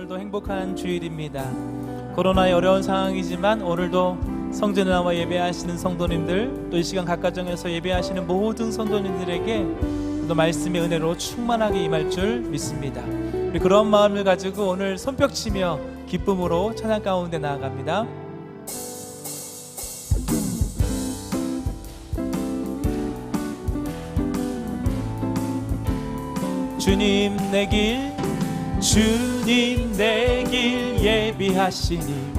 오늘도 행복한 주일입니다. 코로나의 어려운 상황이지만 오늘도 성전에 나와 예배하시는 성도님들, 또 이 시간 각가정에서 예배하시는 모든 성도님들에게 또 말씀의 은혜로 충만하게 임할 줄 믿습니다. 우리 그런 마음을 가지고 오늘 손뼉치며 기쁨으로 찬양 가운데 나아갑니다. 주님 내 길, 주님 내 길 예비하시니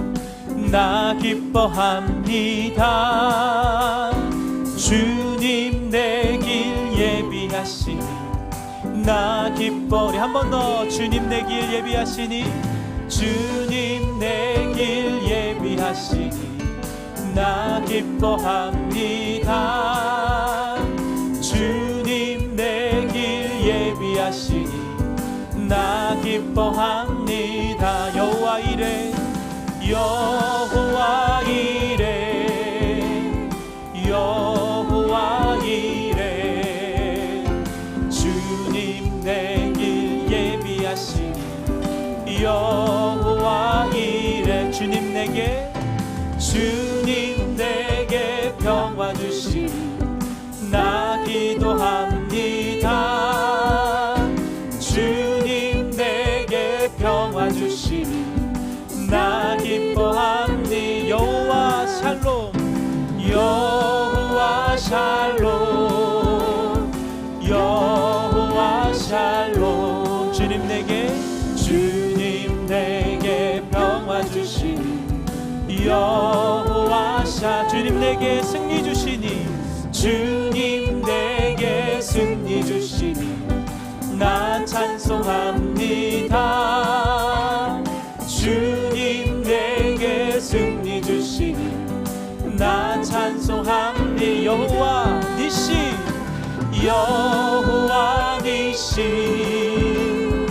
나 기뻐합니다. 주님 내 길 예비하시니 나 기뻐. 우리 한 번 더. 주님 내 길 예비하시니, 주님 내 길 예비하시니 나 기뻐합니다. 주님 내 길 예비하시니 나 기뻐합니다. 여호와 이레, 여호와 이레, 여호와 이레. 주님 내 길 예비하시니 여호와 이레. 주님 내게, 주님 내게 평화 주시니 나 기도합니다. 주님 내게 평화 주시니 나 기뻐합니다. 여호와 샬롬, 여호와 샬롬, 여호와 샬롬. 주님 내게, 주님 내게 평화 주시니 여호와 샬롬. 주님 내게 승리 주시니, 주님 내게 승리 주시니 나 찬송합니다. 주님 내게 승리 주시니 나 찬송합니다. 여호와 니시, 여호와 니시,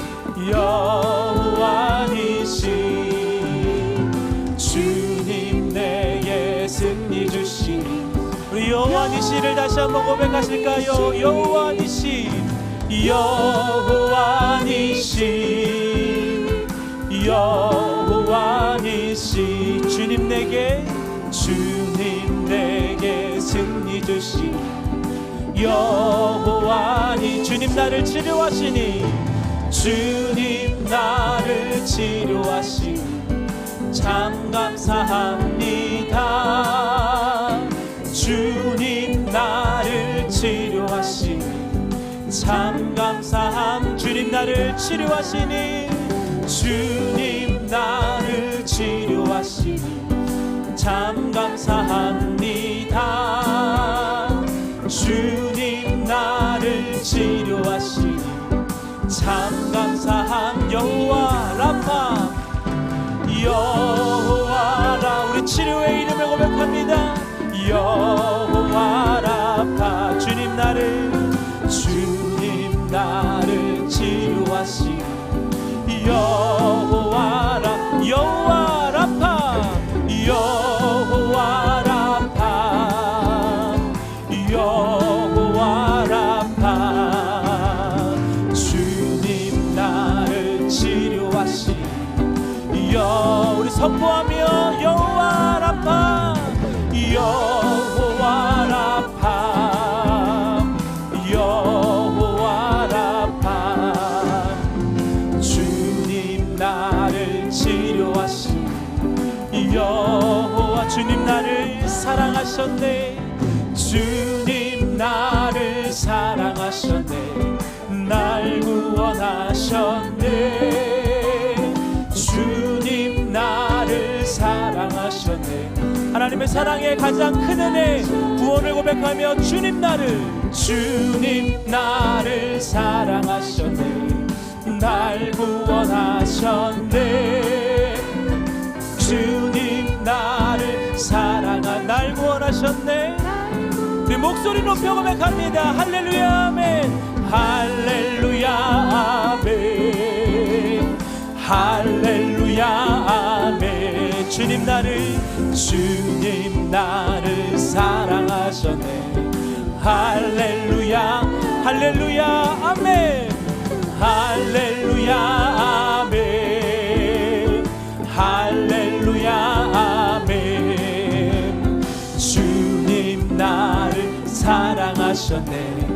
여호와 니시. 주님 내게 승리 주시니. 우리 여호와 니시를 다시 한번 고백하실까요? 여호와 니시, 여호와 니시, 여호와 니시. 주님 내게, 주님 내게 승리 주시니 여호와 니. 주님 나를 치료하시니, 주님 나를 치료하시니 참 감사합니다. 주님 나를 치료하시니 참 감사함. 주님 나를 치료하시니, 주님 나를 치료하시니 참 감사합니다. 주님 나를 치료하시니 참 감사함. 여호와 라파, 여호와 라. 우리 치료의 이름을 고백합니다. 여호와 라파. 주님 나를, 주님 나를 치료하시니 여호와 라. 여호와 라파, 여호와 라파, 여호와 라파. 주님 나를 치료하시니 우리 선포하며 여호와 라파, 여호와 라파, 여호와 라파. 주님 나를 치료하시니 여호와. 주님 나를 사랑하셨네, 주님 나를 사랑하셨네, 날 구원하셨네. 주님 나를 사랑하셨네. 하나님의 사랑의 가장 큰 은혜, 구원을 고백하며 주님 나를, 주님 나를 사랑하셨네, 날 구원하셨네. 주님 나를 날 구원하셨네. 우리 목소리 높여 고백합니다. 할렐루야 아멘, 할렐루야 아멘, 할렐루야 아멘. 주님 나를 사랑하셨네. 할렐루야 할렐루야 아멘, 할렐루야 아멘, 하셨네.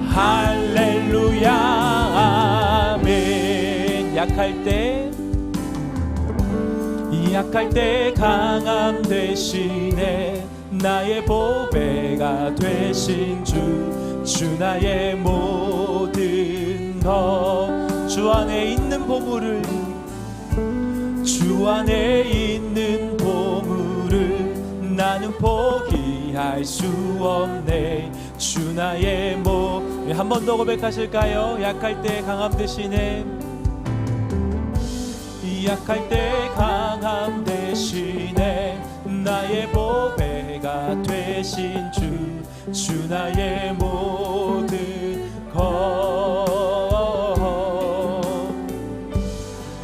할렐루야 아멘. 약할 때 강함 되시네. 나의 보배가 되신 주 나의 모든 것. 주 안에 있는 보물을 나는 포기할 수 없네. 주 나의 한 번 더 고백하실까요? 약할 때 강함 되시네. 약할 때 강함 되시네. 나의 보배가 되신 주 나의 모든 것.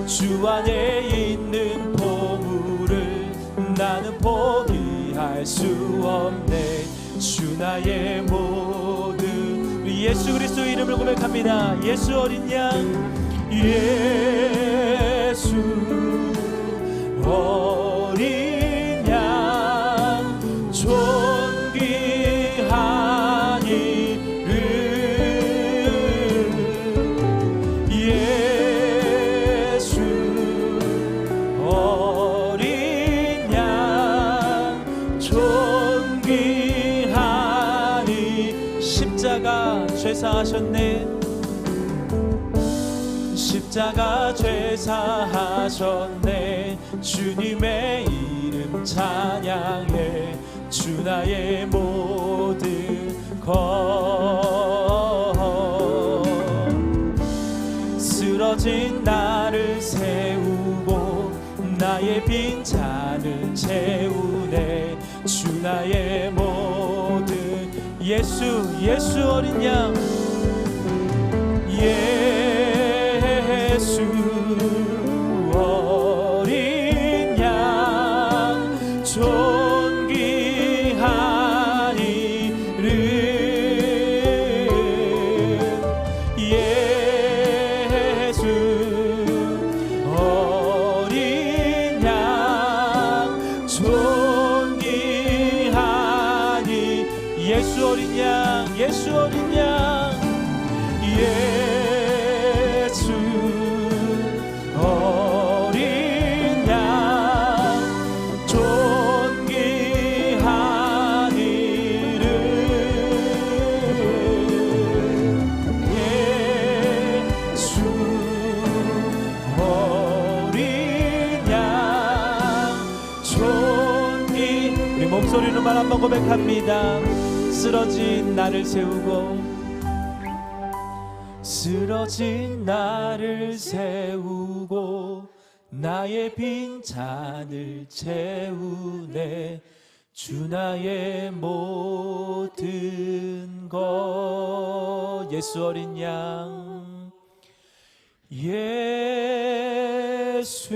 주 안에 있는 보물을 나는 포기할 수 없네. 주 나의 모든. 예수 그리스도 이름을 고백합니다. 예수 어린 양, 예수 어린 양 존귀한 이름. 예수 어린 양 존귀한 이. 십자가 죄사하셨네. 십자가 죄사하셨네. 주님의 이름 찬양해. 주 나의 모든 것. 쓰러진 나를 세우고 나의 빈잔을 채우네. 주 나의 모든. 예수 어린 양, 예수 어린 양 존귀한 이름. 예수 어린 양 존귀한 이. 예수 어린 양, 예수 어린 양, 예수 어린 양 존귀한 이름. 예수 어린 양 존귀. 우리 목소리로만 한번 고백합니다. 쓰러진 나를 세우고 쓰러진 나를 세우고 나의 빈잔을 채우네. 주 나의 모든 것. 예수 어린 양, 예수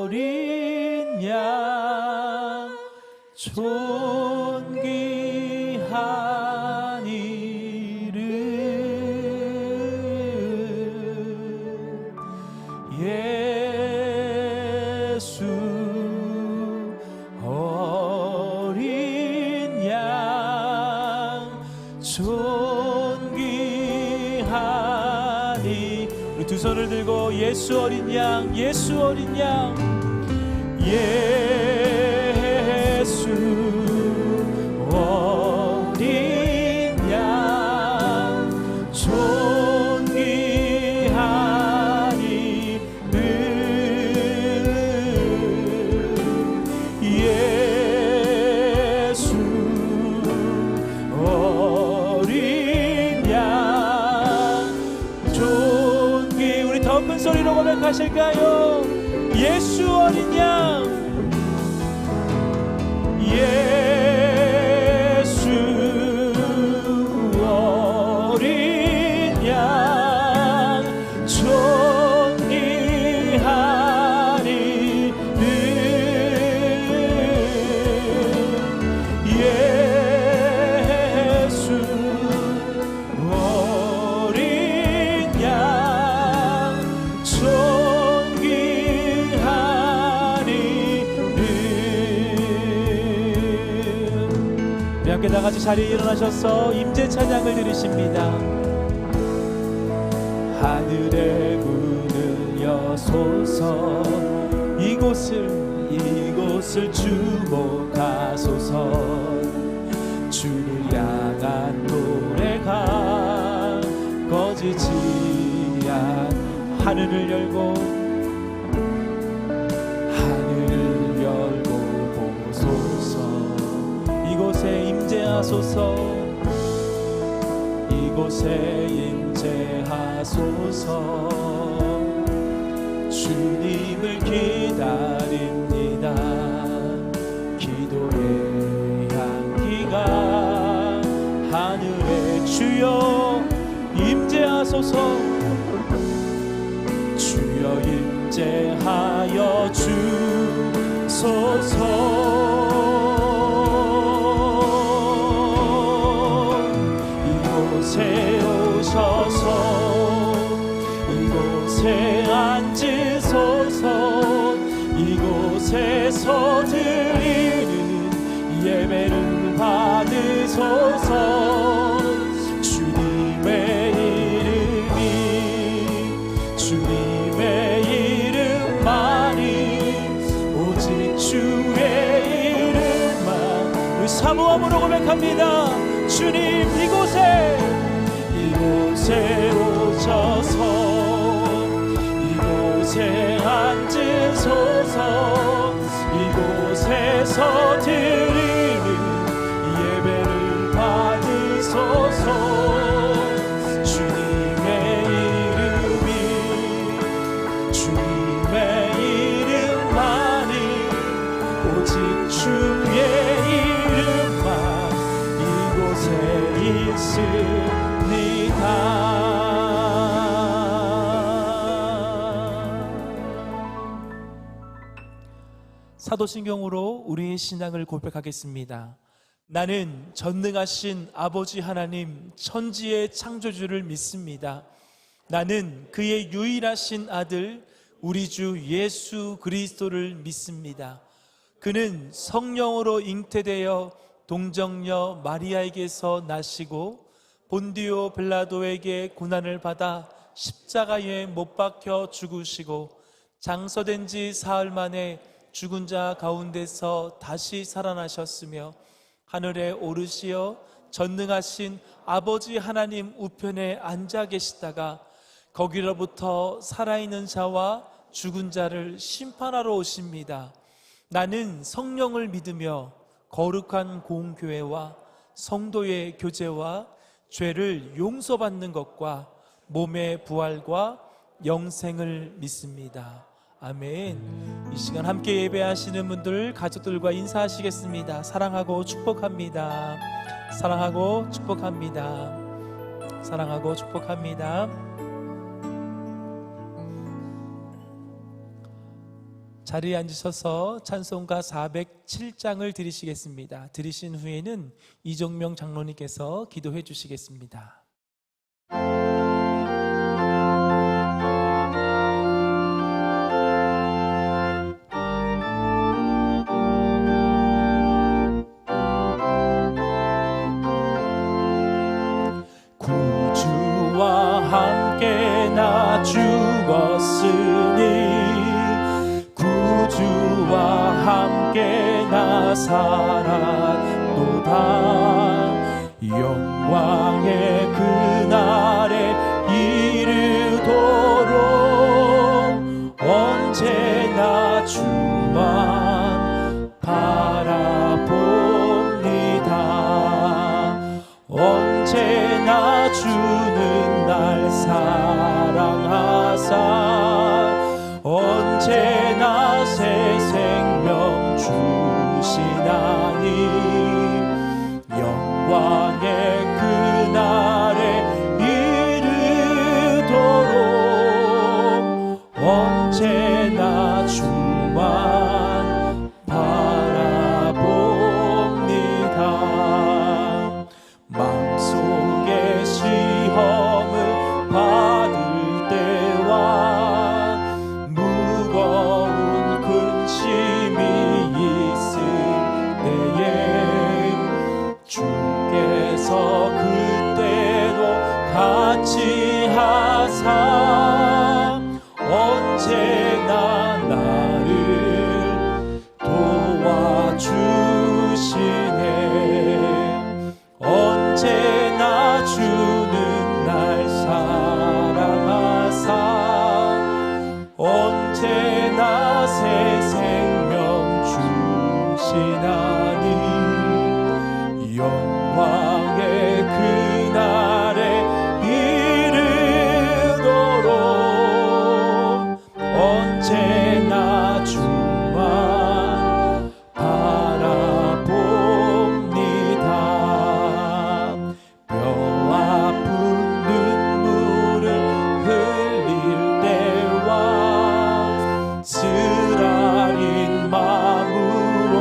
어린 양 존귀한 이름. 예수 어린 양 존귀한 이. 우리 두 손을 들고 예수 어린 양, 예수 어린 양, 예수 어린 양 존귀한 이름. 예수 어린 양 존귀. 우리 더 큰 소리로 고백하실까요? 예수 어린 양, 예수 어린 양 존귀한 이름. 예수 어린 양 존귀한 이름. 함께 다같이 자리에 일어나셔서 임재 찬양을 드리십니다. 하늘의 문을 여소서 이곳을 주목하소서 주를 향한 노래가 꺼지지 않 하늘을 열고 보소서 이곳에 임재하소서 이곳에 임재하소서 주님을 기다립니다. 기도의 향기가 하늘에 주여 임재하소서 주여 임재하여 주소서 이곳에 오셔서 이곳에 앉으소서 이곳에서 드리는 예배를 받으소서 주님의 이름만이 오직 주의 이름만 우리 사모함으로 고백합니다. 주님 이곳에 오셔서 이곳에 앉으소서 이곳에서 드리는 예배를 받으소서 주님의 이름만이 오직 주의 이름만 이곳에 있습니다. 사도신경으로 우리의 신앙을 고백하겠습니다. 나는 전능하신 아버지 하나님 천지의 창조주를 믿습니다. 나는 그의 유일하신 아들 우리 주 예수 그리스도를 믿습니다. 그는 성령으로 잉태되어 동정녀 마리아에게서 나시고 본디오 빌라도에게 고난을 받아 십자가에 못 박혀 죽으시고 장서된 지 사흘 만에 죽은 자 가운데서 다시 살아나셨으며 하늘에 오르시어 전능하신 아버지 하나님 우편에 앉아 계시다가 거기로부터 살아있는 자와 죽은 자를 심판하러 오십니다. 나는 성령을 믿으며 거룩한 공교회와 성도의 교제와 죄를 용서받는 것과 몸의 부활과 영생을 믿습니다. 아멘. 이 시간 함께 예배하시는 분들 가족들과 인사하시겠습니다. 사랑하고 축복합니다. 사랑하고 축복합니다. 사랑하고 축복합니다. 자리에 앉으셔서 찬송가 407장을 드리시겠습니다. 드리신 후에는 이종명 장로님께서 기도해 주시겠습니다. 구주와 함께 나 죽었으니 주와 함께 나 살았도다. 영광의 그날에 이르도록 언제나 주만 바라봅니다. 언제나 주는 날 사랑하사 언제나 새 생명 주시나니 영광의 그날에 이르도록 언제나 주만 바라봅니다. 마음속에 시험을 받을 때와 무거운 근심이 있을 때에 사랑하사 언제나 나를 도와주시네. 언제나 주는 날 사랑하사 언제나 새 생명 주시나니 영광의 그날에 이르도록 언제나 주만 바라봅니다. 뼈 아픈 눈물을 흘릴 때와 쓰라린 마음으로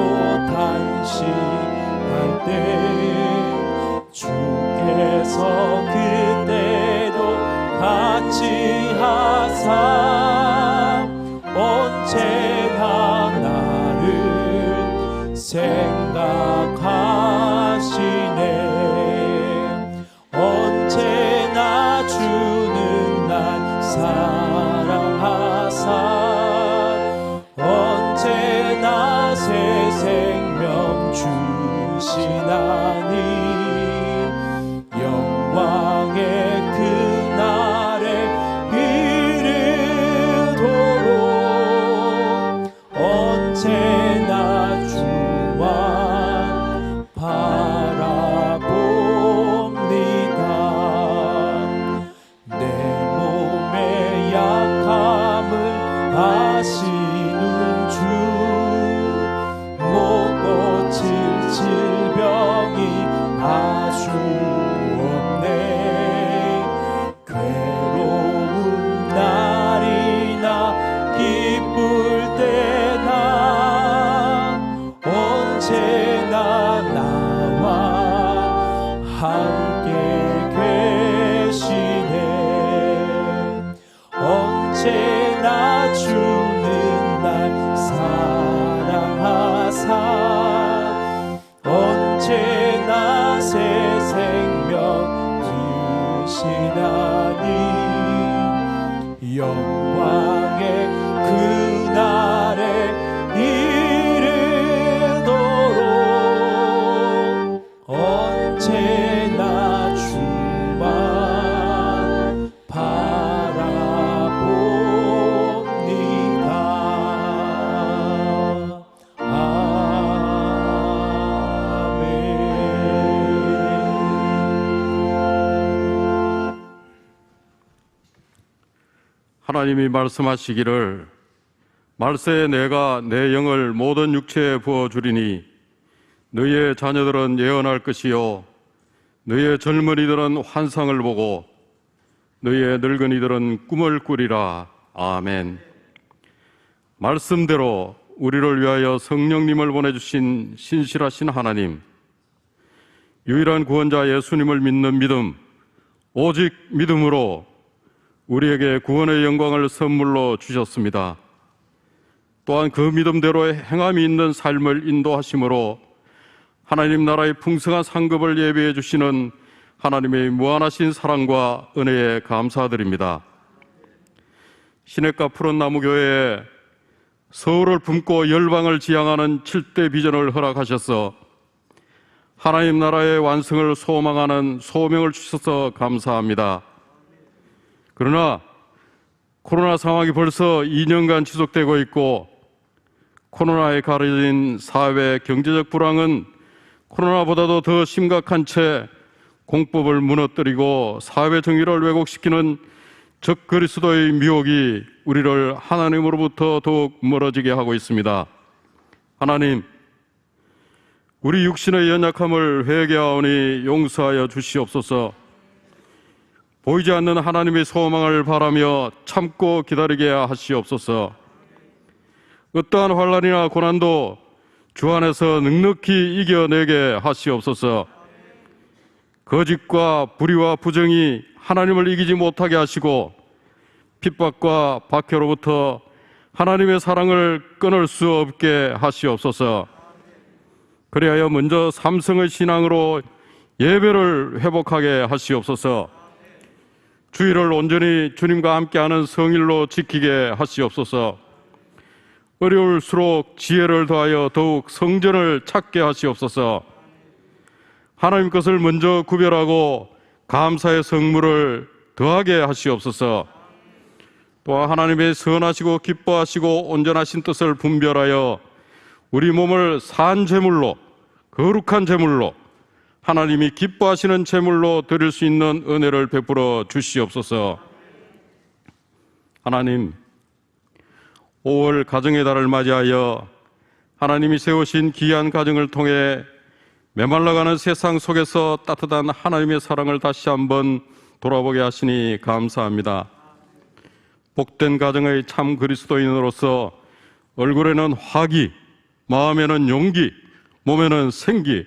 단식할 때 주께서 그때도 같이 하사 언제나 나를 생각하시네. 언제나 주는 날 사랑하사 언제나 새 생명 주시나니 영광의 그날에 이르도록 언제나 주만 바라봅니다. 내 몸의 약함을 아시는 주 못 고칠 질병이 아주 없네. 괴로운 날이나 기쁠 때나 언제나 나와 함께 계시네. 언제나 주는 날 사랑하사 언제나 새 생명 주시나니 영광의 그날에 이르도록 언제나 주만 바라봅니다. 아멘. 하나님이 말씀하시기를 말세에 내가 내 영을 모든 육체에 부어주리니 너희의 자녀들은 예언할 것이요 너희의 젊은이들은 환상을 보고 너희의 늙은이들은 꿈을 꾸리라. 아멘. 말씀대로 우리를 위하여 성령님을 보내주신 신실하신 하나님, 유일한 구원자 예수님을 믿는 믿음, 오직 믿음으로 우리에게 구원의 영광을 선물로 주셨습니다. 또한 그 믿음대로 행함이 있는 삶을 인도하심으로 하나님 나라의 풍성한 상급을 예비해 주시는 하나님의 무한하신 사랑과 은혜에 감사드립니다. 시냇가 푸른 나무교회에 서울을 품고 열방을 지향하는 7대 비전을 허락하셔서 하나님 나라의 완성을 소망하는 소명을 주셔서 감사합니다. 그러나 코로나 상황이 벌써 2년간 지속되고 있고 코로나에 가려진 사회 경제적 불황은 코로나보다도 더 심각한 채 공법을 무너뜨리고 사회 정의를 왜곡시키는 적 그리스도의 미혹이 우리를 하나님으로부터 더욱 멀어지게 하고 있습니다. 하나님, 우리 육신의 연약함을 회개하오니 용서하여 주시옵소서. 보이지 않는 하나님의 소망을 바라며 참고 기다리게 하시옵소서. 어떠한 환난이나 고난도 주 안에서 넉넉히 이겨내게 하시옵소서. 거짓과 불의와 부정이 하나님을 이기지 못하게 하시고 핍박과 박해로부터 하나님의 사랑을 끊을 수 없게 하시옵소서. 그리하여 먼저 삼성의 신앙으로 예배를 회복하게 하시옵소서. 주일을 온전히 주님과 함께하는 성일로 지키게 하시옵소서. 어려울수록 지혜를 더하여 더욱 성전을 찾게 하시옵소서. 하나님 것을 먼저 구별하고 감사의 성물을 더하게 하시옵소서. 또한 하나님의 선하시고 기뻐하시고 온전하신 뜻을 분별하여 우리 몸을 산 제물로, 거룩한 제물로, 하나님이 기뻐하시는 제물로 드릴 수 있는 은혜를 베풀어 주시옵소서. 하나님, 5월 가정의 달을 맞이하여 하나님이 세우신 귀한 가정을 통해 메말라가는 세상 속에서 따뜻한 하나님의 사랑을 다시 한번 돌아보게 하시니 감사합니다. 복된 가정의 참 그리스도인으로서 얼굴에는 화기, 마음에는 용기, 몸에는 생기,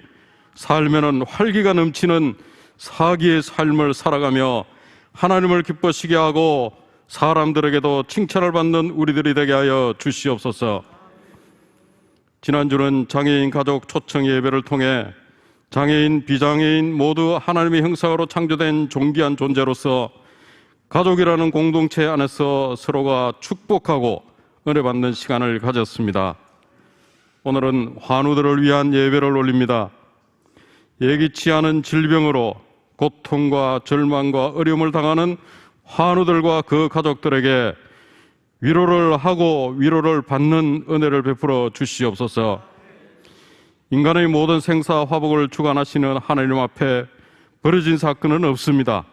삶에는 활기가 넘치는 사기의 삶을 살아가며 하나님을 기뻐시게 하고 사람들에게도 칭찬을 받는 우리들이 되게 하여 주시옵소서. 지난주는 장애인 가족 초청 예배를 통해 장애인, 비장애인 모두 하나님의 형상으로 창조된 존귀한 존재로서 가족이라는 공동체 안에서 서로가 축복하고 은혜 받는 시간을 가졌습니다. 오늘은 환우들을 위한 예배를 올립니다. 예기치 않은 질병으로 고통과 절망과 어려움을 당하는 환우들과 그 가족들에게 위로를 하고 위로를 받는 은혜를 베풀어 주시옵소서. 인간의 모든 생사 화복을 주관하시는 하나님 앞에 벌어진 사건은 없습니다.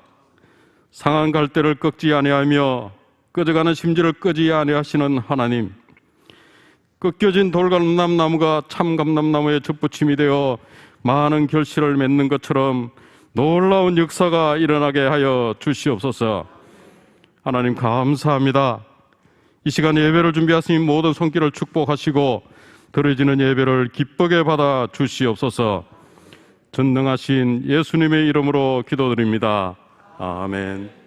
상한 갈대를 꺾지 아니하며 꺼져가는 심지를 끄지 아니하시는 하나님, 꺾여진 돌감람나무가 참감람나무의 접붙임이 되어 많은 결실을 맺는 것처럼 놀라운 역사가 일어나게 하여 주시옵소서. 하나님 감사합니다. 이 시간 예배를 준비하신 모든 손길을 축복하시고 드려지는 예배를 기쁘게 받아 주시옵소서. 전능하신 예수님의 이름으로 기도드립니다. 아멘.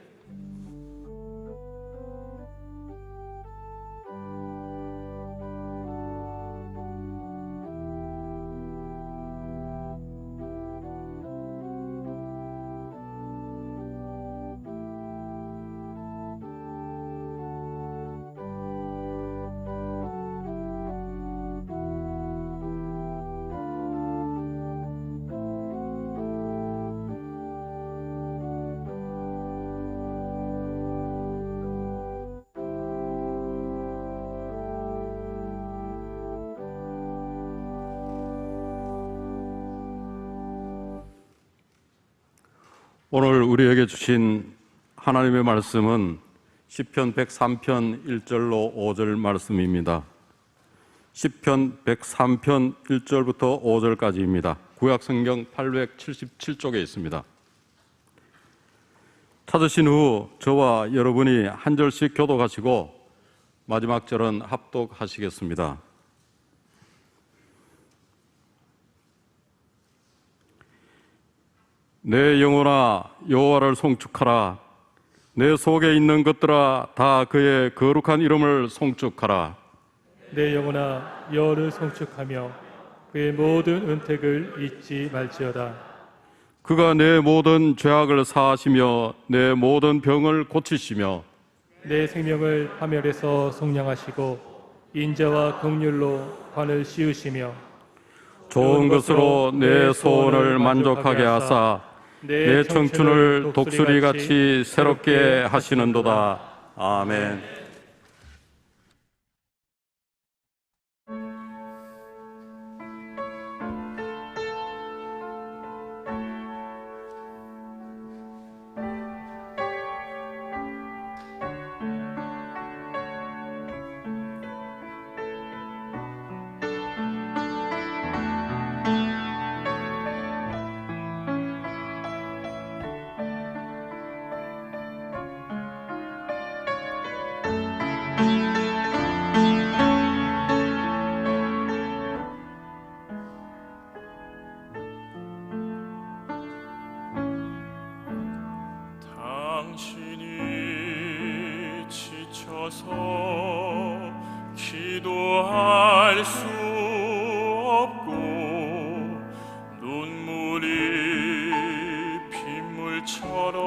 오늘 우리에게 주신 하나님의 말씀은 시편 103편 1절로 5절 말씀입니다. 시편 103편 1절부터 5절까지입니다. 구약성경 877쪽에 있습니다. 찾으신 후 저와 여러분이 한 절씩 교독하시고 마지막 절은 합독하시겠습니다. 내 영혼아 여호와를 송축하라. 내 속에 있는 것들아 다 그의 거룩한 이름을 송축하라. 내 영혼아 여호와를 송축하며 그의 모든 은택을 잊지 말지어다. 그가 내 모든 죄악을 사하시며 내 모든 병을 고치시며 내 생명을 파멸에서 속량하시고 인자와 긍휼로 관을 씌우시며 좋은 것으로 내 소원을 만족하게 하사 내 청춘을 독수리같이 새롭게 하시는도다. 아멘. 당신이 지쳐서 기도할 수 없고 눈물이 빗물처럼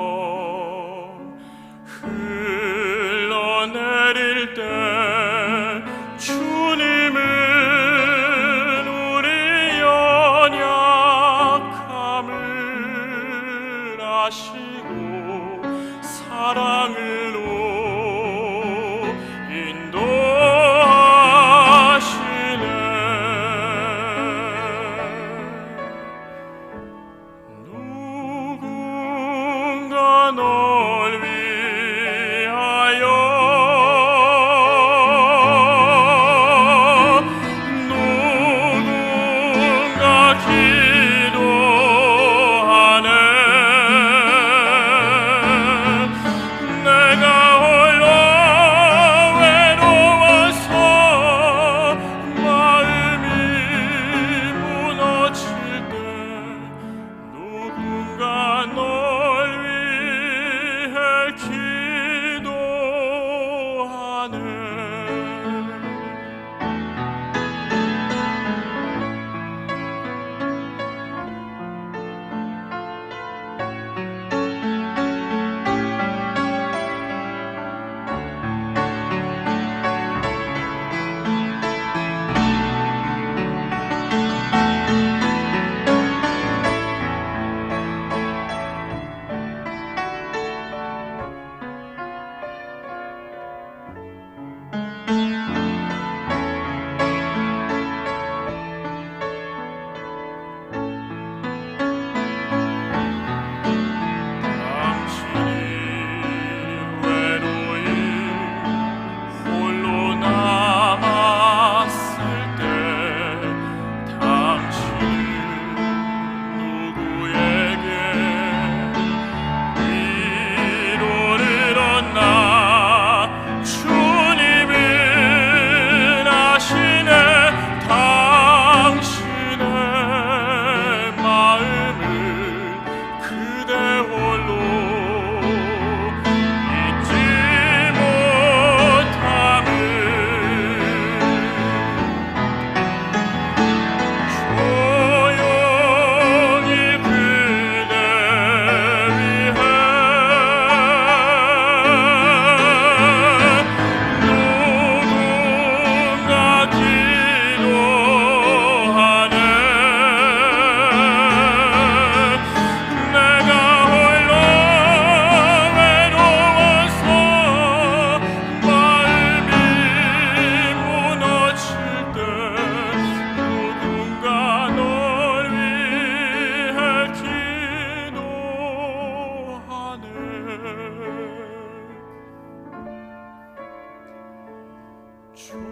조용히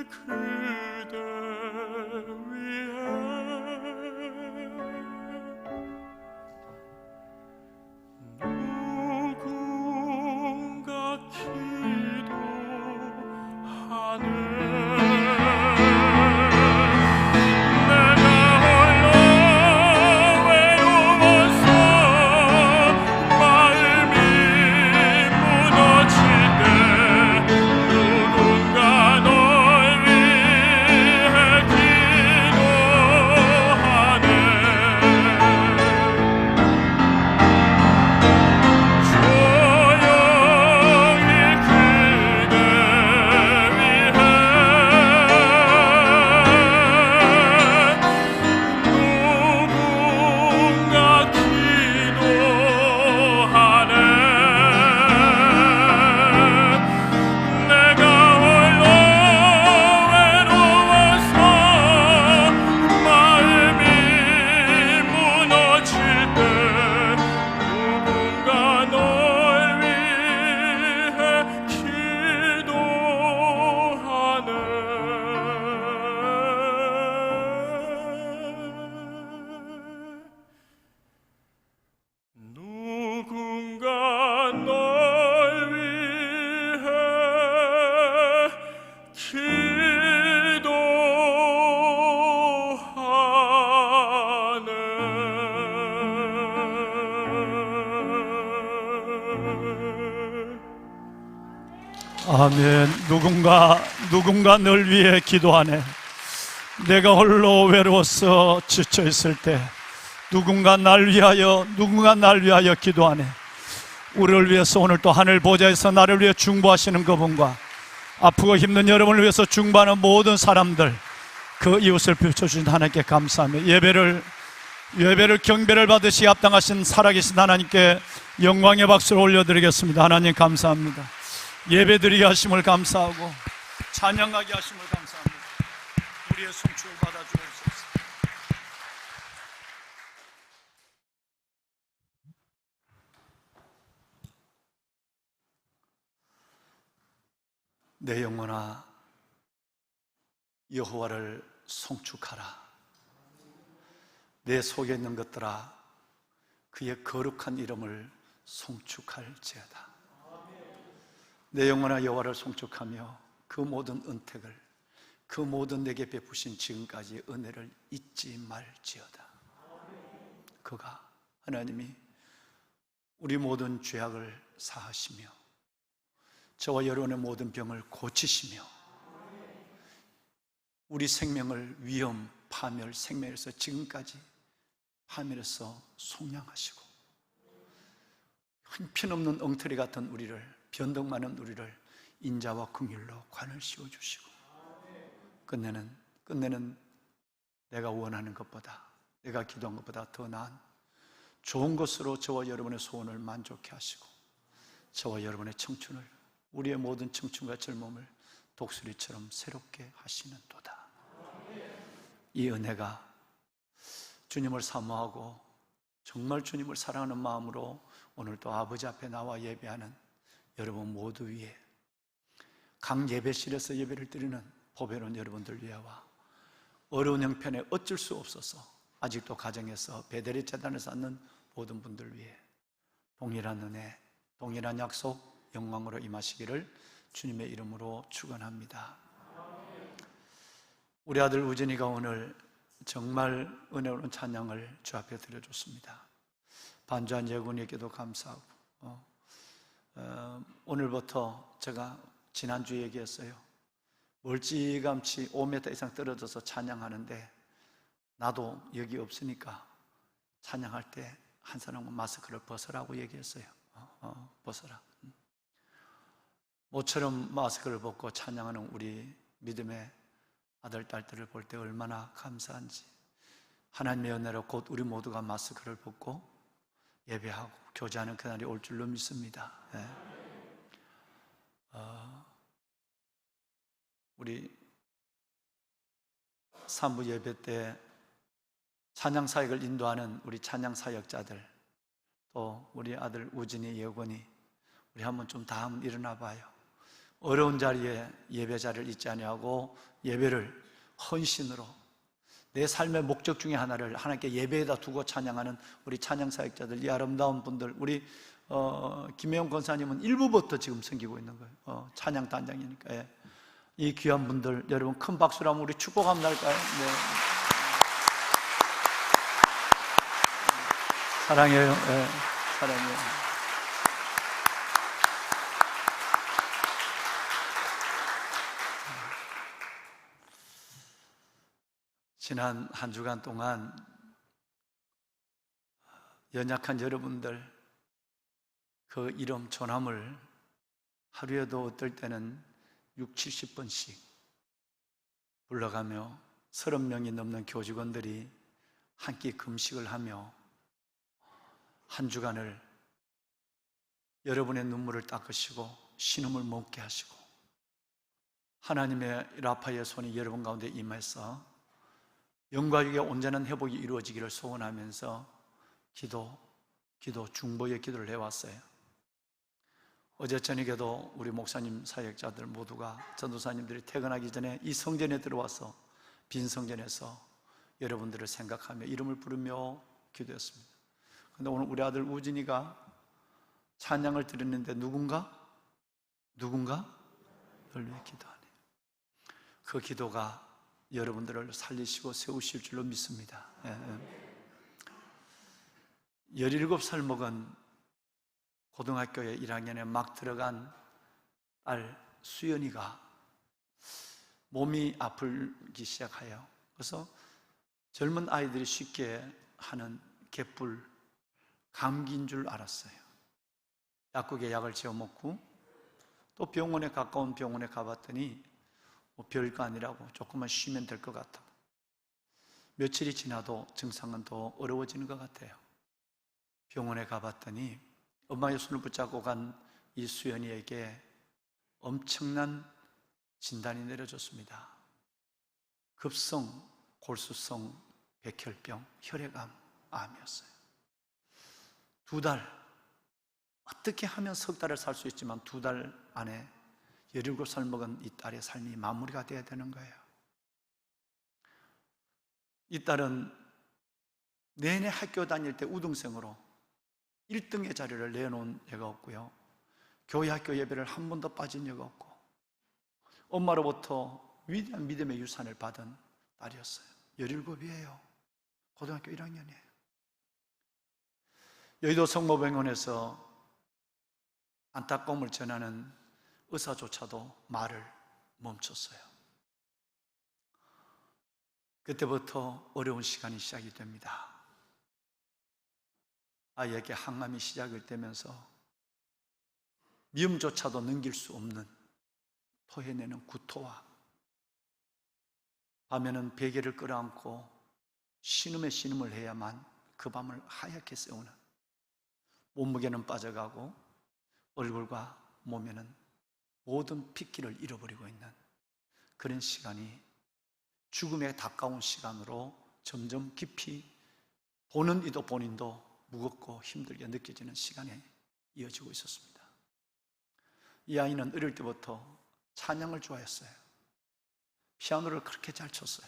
그대 위해 누군가 기도하네. 누군가 널 위해 기도하네. 아멘. 누군가 널 위해 기도하네. 내가 홀로 외로워서 지쳐 있을 때 누군가 날 위하여 기도하네. 우리를 위해서 오늘 또 하늘 보좌에서 나를 위해 중보하시는 그분과 아프고 힘든 여러분을 위해서 중보하는 모든 사람들, 그 이웃을 비춰주신 하나님께 감사하며 예배를 경배를 받으시 합당하신 살아계신 하나님께 영광의 박수를 올려드리겠습니다. 하나님 감사합니다. 예배드리게 하심을 감사하고 찬양하게 하심을 감사합니다. 우리의 송축을 받아주옵소서. 내 영혼아 여호와를 송축하라. 내 속에 있는 것들아 그의 거룩한 이름을 송축할지어다. 내 영혼아 여호와를 송축하며 그 모든 은택을, 그 모든 내게 베푸신 지금까지의 은혜를 잊지 말지어다. 그가 하나님이 우리 모든 죄악을 사하시며 저와 여러분의 모든 병을 고치시며 우리 생명을 위험, 파멸, 생명에서 지금까지 파멸에서 속량하시고 형편없는 엉터리 같은 우리를, 변덕 많은 우리를 인자와 긍휼로 관을 씌워주시고 끝내는 내가 원하는 것보다, 내가 기도한 것보다 더 나은 좋은 것으로 저와 여러분의 소원을 만족해 하시고 저와 여러분의 청춘을, 우리의 모든 청춘과 젊음을 독수리처럼 새롭게 하시는 도다. 이 은혜가 주님을 사모하고 정말 주님을 사랑하는 마음으로 오늘도 아버지 앞에 나와 예배하는 여러분 모두 위에, 각 예배실에서 예배를 드리는 보배로운 여러분들 위에와 어려운 형편에 어쩔 수 없어서 아직도 가정에서 베델의 재단을 쌓는 모든 분들 위해 동일한 은혜, 동일한 약속, 영광으로 임하시기를 주님의 이름으로 축원합니다. 우리 아들 우진이가 오늘 정말 은혜로운 찬양을 주 앞에 드려줬습니다. 반주한 예군에게도 감사하고 오늘부터 제가 지난주에 얘기했어요. 멀찌감치 5m 이상 떨어져서 찬양하는데 나도 여기 없으니까 찬양할 때 한 사람은 마스크를 벗으라고 얘기했어요. 벗어라. 모처럼 마스크를 벗고 찬양하는 우리 믿음의 아들, 딸들을 볼 때 얼마나 감사한지, 하나님의 은혜로 곧 우리 모두가 마스크를 벗고 예배하고 교제하는 그날이 올 줄로 믿습니다. 네. 우리 3부 예배 때 찬양 사역을 인도하는 우리 찬양 사역자들, 또 우리 아들 우진이, 여건이, 우리 한번 좀 다 일어나 봐요. 어려운 자리에 예배 자리를 잊지 아니하고 예배를 헌신으로 내 삶의 목적 중에 하나를 하나님께 예배에다 두고 찬양하는 우리 찬양 사역자들, 이 아름다운 분들, 우리 김혜영 권사님은 일부부터 지금 섬기고 있는 거예요. 찬양 단장이니까. 예. 이 귀한 분들 여러분 큰 박수로 한번 우리 축복 한번 할까요? 네. 사랑해요. 예. 사랑해요. 지난 한 주간 동안 연약한 여러분들 그 이름 전함을 하루에도 어떨 때는 60, 70번씩 불러가며 30명이 넘는 교직원들이 한 끼 금식을 하며 한 주간을 여러분의 눈물을 닦으시고 신음을 멈게 하시고 하나님의 라파의 손이 여러분 가운데 임해서 영광의 온전한 회복이 이루어지기를 소원하면서 기도, 중보의 기도를 해왔어요. 어제 저녁에도 우리 목사님 사역자들 모두가 전도사님들이 퇴근하기 전에 이 성전에 들어와서 빈 성전에서 여러분들을 생각하며 이름을 부르며 기도했습니다. 그런데 오늘 우리 아들 우진이가 찬양을 드렸는데 누군가 널 위해 기도하네. 그 기도가 여러분들을 살리시고 세우실 줄로 믿습니다. 17살 먹은 고등학교에 1학년에 막 들어간 딸 수연이가 몸이 아프기 시작해요. 그래서 젊은 아이들이 쉽게 하는 개뿔, 감기인 줄 알았어요. 약국에 약을 지어 먹고 또 병원에 가까운 병원에 가봤더니 뭐 별거 아니라고 조금만 쉬면 될 것 같아. 며칠이 지나도 증상은 더 어려워지는 것 같아요. 병원에 가봤더니 엄마의 손을 붙잡고 간 이 수연이에게 엄청난 진단이 내려졌습니다. 급성 골수성 백혈병 혈액암 암이었어요. 2달, 어떻게 하면 석 달을 살 수 있지만 2달 안에 17살 먹은 이 딸의 삶이 마무리가 돼야 되는 거예요. 이 딸은 내내 학교 다닐 때 우등생으로 1등의 자리를 내놓은 예가 없고요. 교회 학교 예배를 한 번도 빠진 예가 없고 엄마로부터 위대한 믿음의 유산을 받은 딸이었어요. 17이에요. 고등학교 1학년이에요. 여의도 성모병원에서 안타까움을 전하는 의사조차도 말을 멈췄어요. 그때부터 어려운 시간이 시작이 됩니다. 아이에게 항암이 시작이 되면서 미움조차도 넘길 수 없는 토해내는 구토와 밤에는 베개를 끌어안고 신음에 신음을 해야만 그 밤을 하얗게 세우는, 몸무게는 빠져가고 얼굴과 몸에는 모든 핏기를 잃어버리고 있는 그런 시간이 죽음에 가까운 시간으로 점점 깊이 보는 이도 본인도 무겁고 힘들게 느껴지는 시간에 이어지고 있었습니다. 이 아이는 어릴 때부터 찬양을 좋아했어요. 피아노를 그렇게 잘 쳤어요.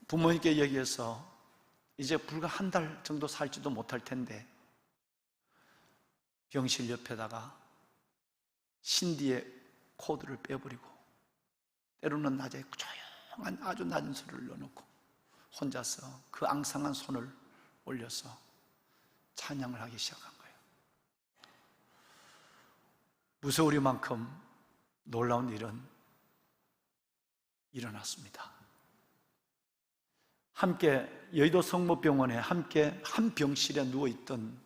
부모님께 얘기해서 이제 불과 한 달 정도 살지도 못할 텐데 병실 옆에다가 신디의 코드를 빼버리고 때로는 낮에 조용한 아주 낮은 소리를 넣어놓고 혼자서 그 앙상한 손을 올려서 찬양을 하기 시작한 거예요. 무서우리만큼 놀라운 일은 일어났습니다. 함께 여의도 성모병원에 함께 한 병실에 누워있던,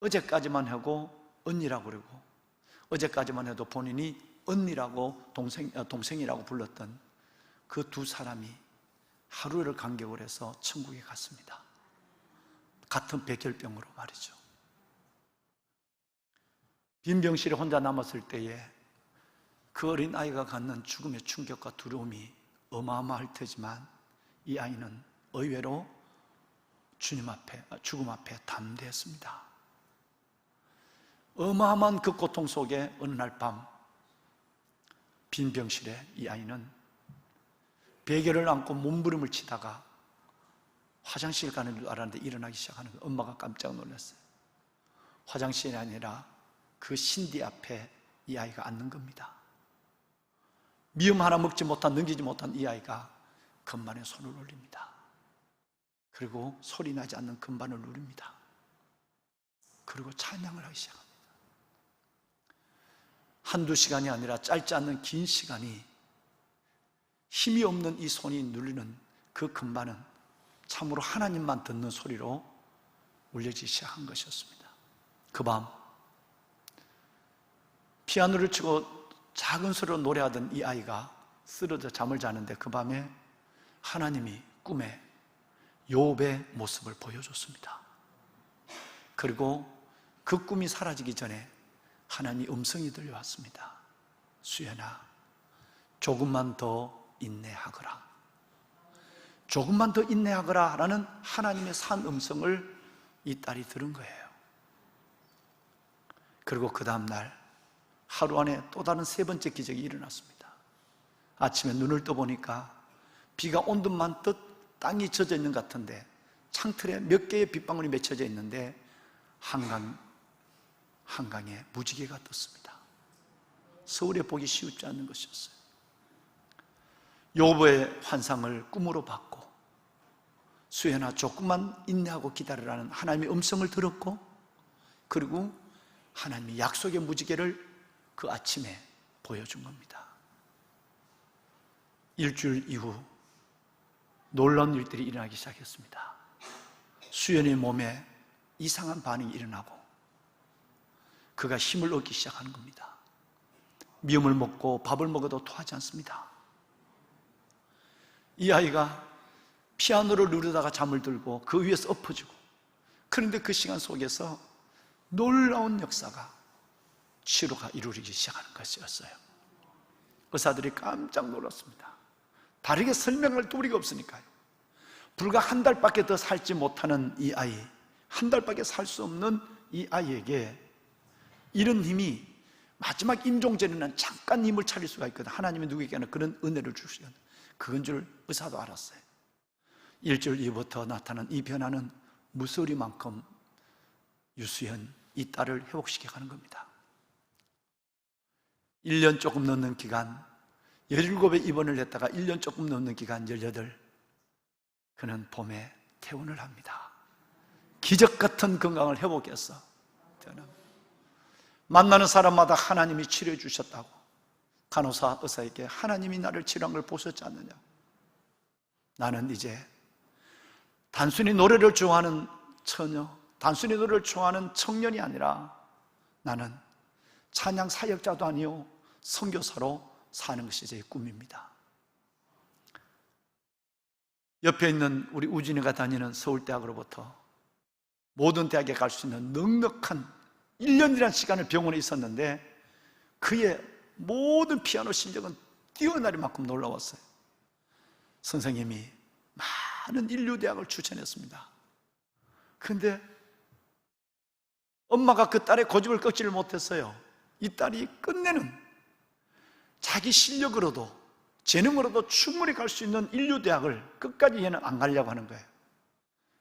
어제까지만 하고 언니라고 그러고 어제까지만 해도 본인이 언니라고 동생이라고 불렀던 그 2사람이 하루를 간격을 해서 천국에 갔습니다. 같은 백혈병으로 말이죠. 빈 병실에 혼자 남았을 때에 그 어린 아이가 갖는 죽음의 충격과 두려움이 어마어마할 테지만 이 아이는 의외로 죽음 앞에 담대했습니다. 어마어마한 그 고통 속에 어느 날 밤 빈 병실에 이 아이는 베개를 안고 몸부림을 치다가 화장실 가는 줄 알았는데 일어나기 시작하는 거예요. 엄마가 깜짝 놀랐어요. 화장실이 아니라 그 신디 앞에 이 아이가 앉는 겁니다. 미음 하나 먹지 못한, 넘기지 못한 이 아이가 건반에 손을 올립니다. 그리고 소리 나지 않는 건반을 누릅니다. 그리고 찬양을 하기 시작합니다. 한두 시간이 아니라 짧지 않는 긴 시간이 힘이 없는 이 손이 누르는 그 건반은 참으로 하나님만 듣는 소리로 울려지기 시작한 것이었습니다. 그 밤 피아노를 치고 작은 소리로 노래하던 이 아이가 쓰러져 잠을 자는데 그 밤에 하나님이 꿈에 욥의 모습을 보여줬습니다. 그리고 그 꿈이 사라지기 전에 하나님이 음성이 들려왔습니다. 수연아, 조금만 더 인내하거라. 조금만 더 인내하거라 라는 하나님의 산 음성을 이 딸이 들은 거예요. 그리고 그 다음날 하루 안에 또 다른 세 번째 기적이 일어났습니다. 아침에 눈을 떠보니까 비가 온 듯만 듯 땅이 젖어 있는 것 같은데 창틀에 몇 개의 빗방울이 맺혀져 있는데 한강에 무지개가 떴습니다. 서울에 보기 쉽지 않는 것이었어요. 욥의 환상을 꿈으로 봤고 수연아 조금만 인내하고 기다리라는 하나님의 음성을 들었고 그리고 하나님이 약속의 무지개를 그 아침에 보여준 겁니다. 일주일 이후 놀라운 일들이 일어나기 시작했습니다. 수연의 몸에 이상한 반응이 일어나고 그가 힘을 얻기 시작하는 겁니다. 미음을 먹고 밥을 먹어도 토하지 않습니다. 이 아이가 피아노를 누르다가 잠을 들고 그 위에서 엎어지고 그런데 그 시간 속에서 놀라운 역사가 치료가 이루어지기 시작하는 것이었어요. 의사들이 깜짝 놀랐습니다. 다르게 설명할 도리가 없으니까요. 불과 한 달밖에 더 살지 못하는 이 아이, 한 달밖에 살 수 없는 이 아이에게 이런 힘이 마지막 임종전에는 잠깐 힘을 차릴 수가 있거든. 하나님이 누구에게나 그런 은혜를 주시거든. 그건 줄 의사도 알았어요. 일주일 이후부터 나타난 이 변화는 무서리만큼 유수연 이 딸을 회복시켜 가는 겁니다. 1년 조금 넘는 기간 17에 입원을 했다가 1년 조금 넘는 기간 18 그는 봄에 퇴원을 합니다. 기적 같은 건강을 회복해서 만나는 사람마다 하나님이 치료해 주셨다고 간호사 의사에게 하나님이 나를 치료한 걸 보셨지 않느냐. 나는 이제 단순히 노래를 좋아하는 처녀, 단순히 노래를 좋아하는 청년이 아니라 나는 찬양 사역자도 아니요 선교사로 사는 것이 제 꿈입니다. 옆에 있는 우리 우진이가 다니는 서울대학으로부터 모든 대학에 갈 수 있는 넉넉한 1년이라는 시간을 병원에 있었는데 그의 모든 피아노 실력은 뛰어나릴 만큼 놀라웠어요. 선생님이 많은 인류대학을 추천했습니다. 그런데 엄마가 그 딸의 고집을 꺾지를 못했어요. 이 딸이 끝내는 자기 실력으로도 재능으로도 충분히 갈 수 있는 인류대학을 끝까지 얘는 안 가려고 하는 거예요.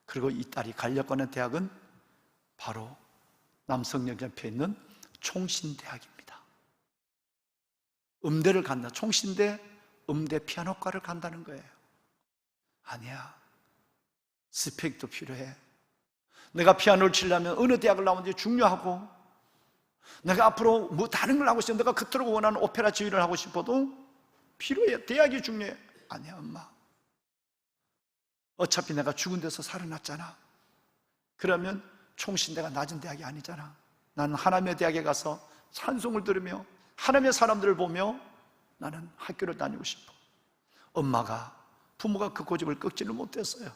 그리고 이 딸이 가려고 하는 대학은 바로 남성역 옆에 있는 총신대학입니다. 음대를 간다. 총신대 음대 피아노과를 간다는 거예요. 아니야, 스펙도 필요해. 내가 피아노를 치려면 어느 대학을 나오는지 중요하고 내가 앞으로 뭐 다른 걸 하고 싶어 내가 그토록 원하는 오페라 지휘를 하고 싶어도 필요해. 대학이 중요해. 아니야 엄마, 어차피 내가 죽은 데서 살아났잖아. 그러면 총신대가 낮은 대학이 아니잖아. 나는 하나님의 대학에 가서 찬송을 들으며 하나님의 사람들을 보며 나는 학교를 다니고 싶어. 부모가 그 고집을 꺾지를 못했어요.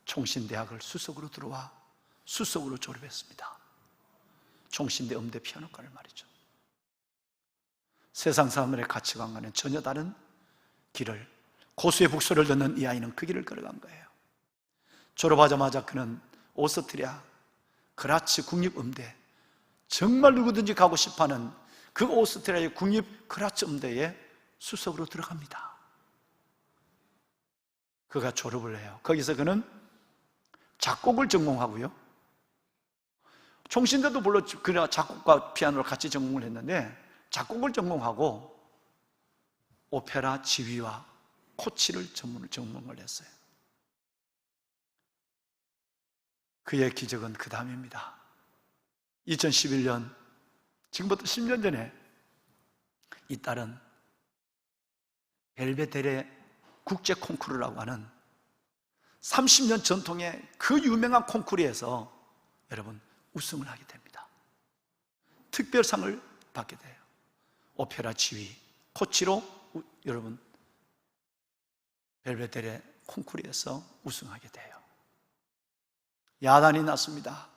총신대학을 수석으로 들어와 수석으로 졸업했습니다. 총신대 음대 피아노과를 말이죠. 세상 사람들의 가치관과는 전혀 다른 길을, 고수의 북소리를 듣는 이 아이는 그 길을 걸어간 거예요. 졸업하자마자 그는 오스트리아 그라츠 국립음대 정말 누구든지 가고 싶어하는 그 오스트리아의 국립 그라츠 음대에 수석으로 들어갑니다. 그가 졸업을 해요. 거기서 그는 작곡을 전공하고요, 총신대도 물론 그가 작곡과 피아노를 같이 전공을 했는데 작곡을 전공하고 오페라 지휘와 코치를 전공을 했어요. 그의 기적은 그 다음입니다. 2011년, 지금부터 10년 전에 이 딸은 벨베데레 국제 콩쿠르라고 하는 30년 전통의 그 유명한 콩쿠르에서 여러분 우승을 하게 됩니다. 특별상을 받게 돼요. 오페라 지휘, 코치로 여러분 벨베데레 콩쿠르에서 우승하게 돼요. 야단이 났습니다.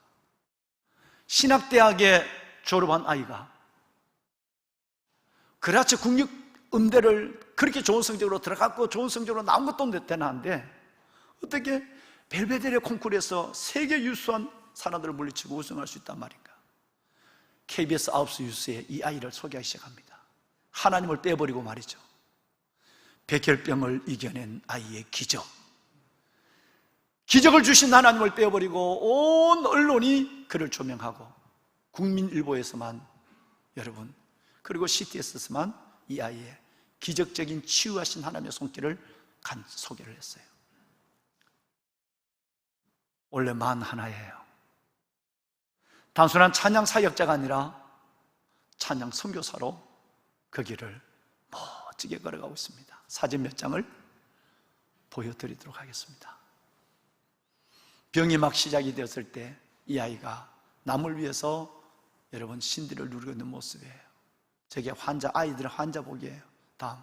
신학대학에 졸업한 아이가 그라츠 국립음대를 그렇게 좋은 성적으로 들어갔고 좋은 성적으로 나온 것도 대단한데 어떻게 벨베데레 콩쿠르에서 세계 유수한 사람들을 물리치고 우승할 수 있단 말인가? KBS 9시 뉴스에 이 아이를 소개하기 시작합니다. 하나님을 빼버리고 말이죠. 백혈병을 이겨낸 아이의 기적, 기적을 주신 하나님을 빼어버리고 온 언론이 그를 조명하고 국민일보에서만 여러분, 그리고 CTS에서만 이 아이의 기적적인 치유하신 하나님의 손길을 소개를 했어요. 원래 만 하나예요. 단순한 찬양 사역자가 아니라 찬양 선교사로 그 길을 멋지게 걸어가고 있습니다. 사진 몇 장을 보여드리도록 하겠습니다. 병이 막 시작이 되었을 때 이 아이가 남을 위해서 여러분 신들을 누리고 있는 모습이에요. 저게 아이들의 환자복이에요. 다음,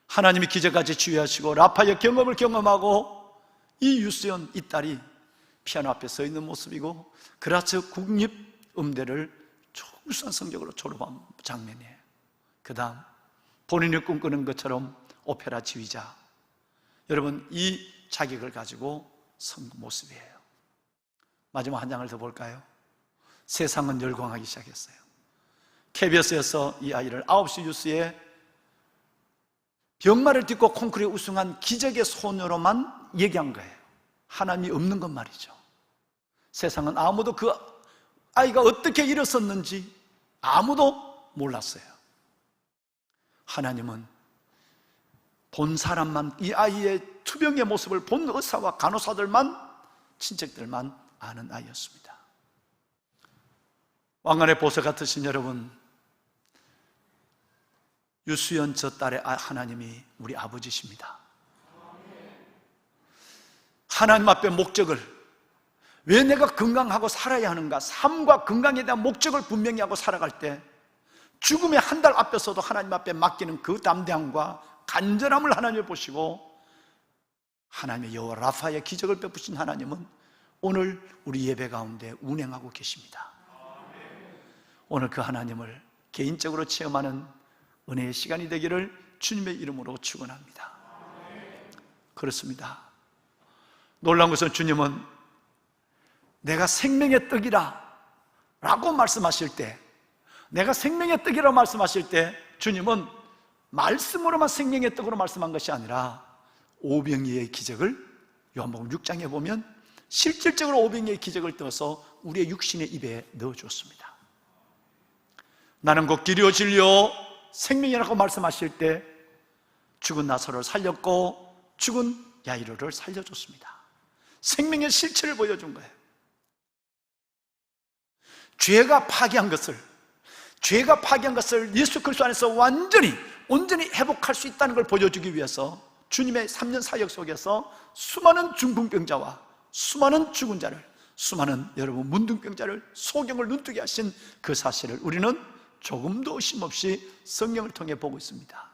하나님이 기적같이 치유하시고 라파의 경험을 경험하고 이 유수연 이 딸이 피아노 앞에 서 있는 모습이고 그라츠 국립음대를 우수한 성적으로 졸업한 장면이에요. 그 다음, 본인이 꿈꾸는 것처럼 오페라 지휘자, 여러분 이 자격을 가지고 선 모습이에요. 마지막 한 장을 더 볼까요? 세상은 열광하기 시작했어요. KBS에서 이 아이를 9시 뉴스에 병마를 딛고 콩쿠르에 우승한 기적의 소녀로만 얘기한 거예요. 하나님이 없는 건 말이죠. 세상은 아무도 그 아이가 어떻게 일어섰는지 아무도 몰랐어요. 하나님은 본 사람만, 이 아이의 투병의 모습을 본 의사와 간호사들만, 친척들만 아는 아이였습니다. 왕관의 보석 같으신 여러분, 유수연 저 딸의 하나님이 우리 아버지십니다. 하나님 앞에 목적을, 왜 내가 건강하고 살아야 하는가, 삶과 건강에 대한 목적을 분명히 하고 살아갈 때 죽음의 한 달 앞에서도 하나님 앞에 맡기는 그 담대함과 간절함을 하나님이 보시고 하나님의 여호와 라파의 기적을 베푸신 하나님은 오늘 우리 예배 가운데 운행하고 계십니다. 오늘 그 하나님을 개인적으로 체험하는 은혜의 시간이 되기를 주님의 이름으로 축원합니다. 그렇습니다. 놀라운 것은 주님은 내가 생명의 떡이라 라고 말씀하실 때, 내가 생명의 떡이라고 말씀하실 때 주님은 말씀으로만 생명의 떡으로 말씀한 것이 아니라 오병이의 기적을 요한복음 6장에 보면 실질적으로 오병이의 기적을 떠서 우리의 육신의 입에 넣어줬습니다. 나는 곧 길이요 진리요 생명이라고 말씀하실 때 죽은 나사로를 살렸고 죽은 야이로를 살려줬습니다. 생명의 실체를 보여준 거예요. 죄가 파괴한 것을 예수 그리스도 안에서 온전히 회복할 수 있다는 걸 보여주기 위해서 주님의 3년 사역 속에서 수많은 중풍병자와 수많은 죽은 자를, 수많은 여러분 문둥병자를 소경을 눈뜨게 하신 그 사실을 우리는 조금도 의심 없이 성경을 통해 보고 있습니다.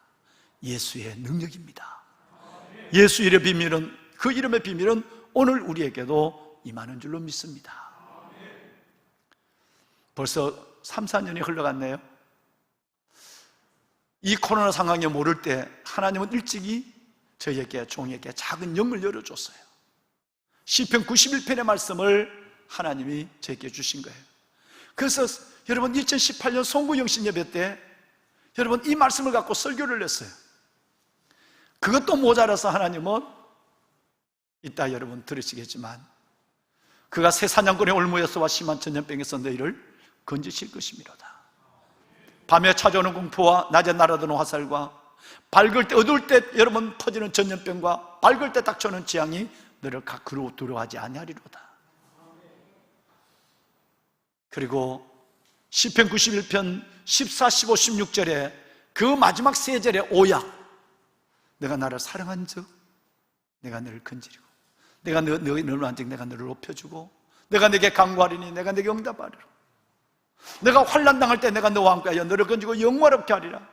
예수의 능력입니다. 예수 이름의 비밀은, 그 이름의 비밀은 오늘 우리에게도 임하는 줄로 믿습니다. 벌써 3, 4년이 흘러갔네요. 이 코로나 상황에 모를 때 하나님은 일찍이 저희에게, 종에게 작은 영을 열어줬어요. 시편 91편의 말씀을 하나님이 제게 주신 거예요. 그래서 여러분 2018년 송구영신 예배 때 여러분 이 말씀을 갖고 설교를 했어요. 그것도 모자라서 하나님은 이따 여러분 들으시겠지만 그가 새 사냥꾼의 올무에서와 심한 전염병에서 너희를 건지실 것이미로다. 밤에 찾아오는 공포와 낮에 날아드는 화살과 밝을 때 어두울 때 여러분 퍼지는 전염병과 밝을 때 닥쳐오는 재앙이 너를 가까이 두려워하지 아니하리로다. 그리고 시편 91편 14, 15, 16절에 그 마지막 세 절의 오약, 내가 나를 사랑한 즉 내가 너를 건지리고 내가 너를 만족 내가 너를 높여주고 내가 내게 간구하리니 내가 내게 응답하리라. 내가 환난 당할 때 내가 너와 함께하여 너를 건지고 영화롭게 하리라.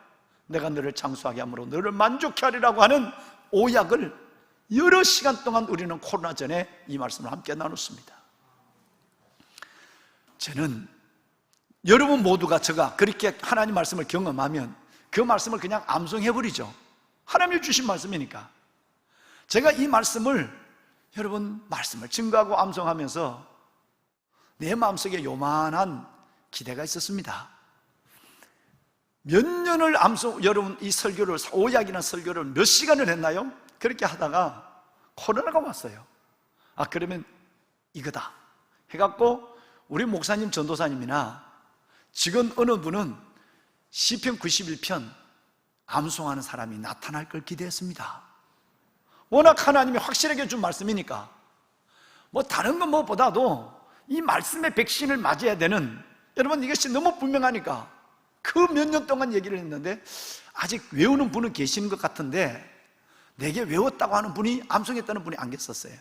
내가 너를 장수하게 함으로 너를 만족케 하리라고 하는 오약을 여러 시간 동안 우리는 코로나 전에 이 말씀을 함께 나눴습니다. 저는 여러분 모두가 제가 그렇게 하나님 말씀을 경험하면 그 말씀을 그냥 암송해버리죠. 하나님이 주신 말씀이니까. 제가 이 말씀을 여러분 말씀을 증거하고 암송하면서 내 마음속에 요만한 기대가 있었습니다. 몇 년을 여러분 이 설교를 오약이나 설교를 몇 시간을 했나요? 그렇게 하다가 코로나가 왔어요. 그러면 이거다 해갖고 우리 목사님 전도사님이나 지금 어느 분은 시편 91편 암송하는 사람이 나타날 걸 기대했습니다. 워낙 하나님이 확실하게 준 말씀이니까 뭐 다른 건 무엇보다도 이 말씀의 백신을 맞아야 되는 여러분 이것이 너무 분명하니까 그 몇 년 동안 얘기를 했는데 아직 외우는 분은 계시는 것 같은데 내게 외웠다고 하는 분이 암송했다는 분이 안 계셨어요.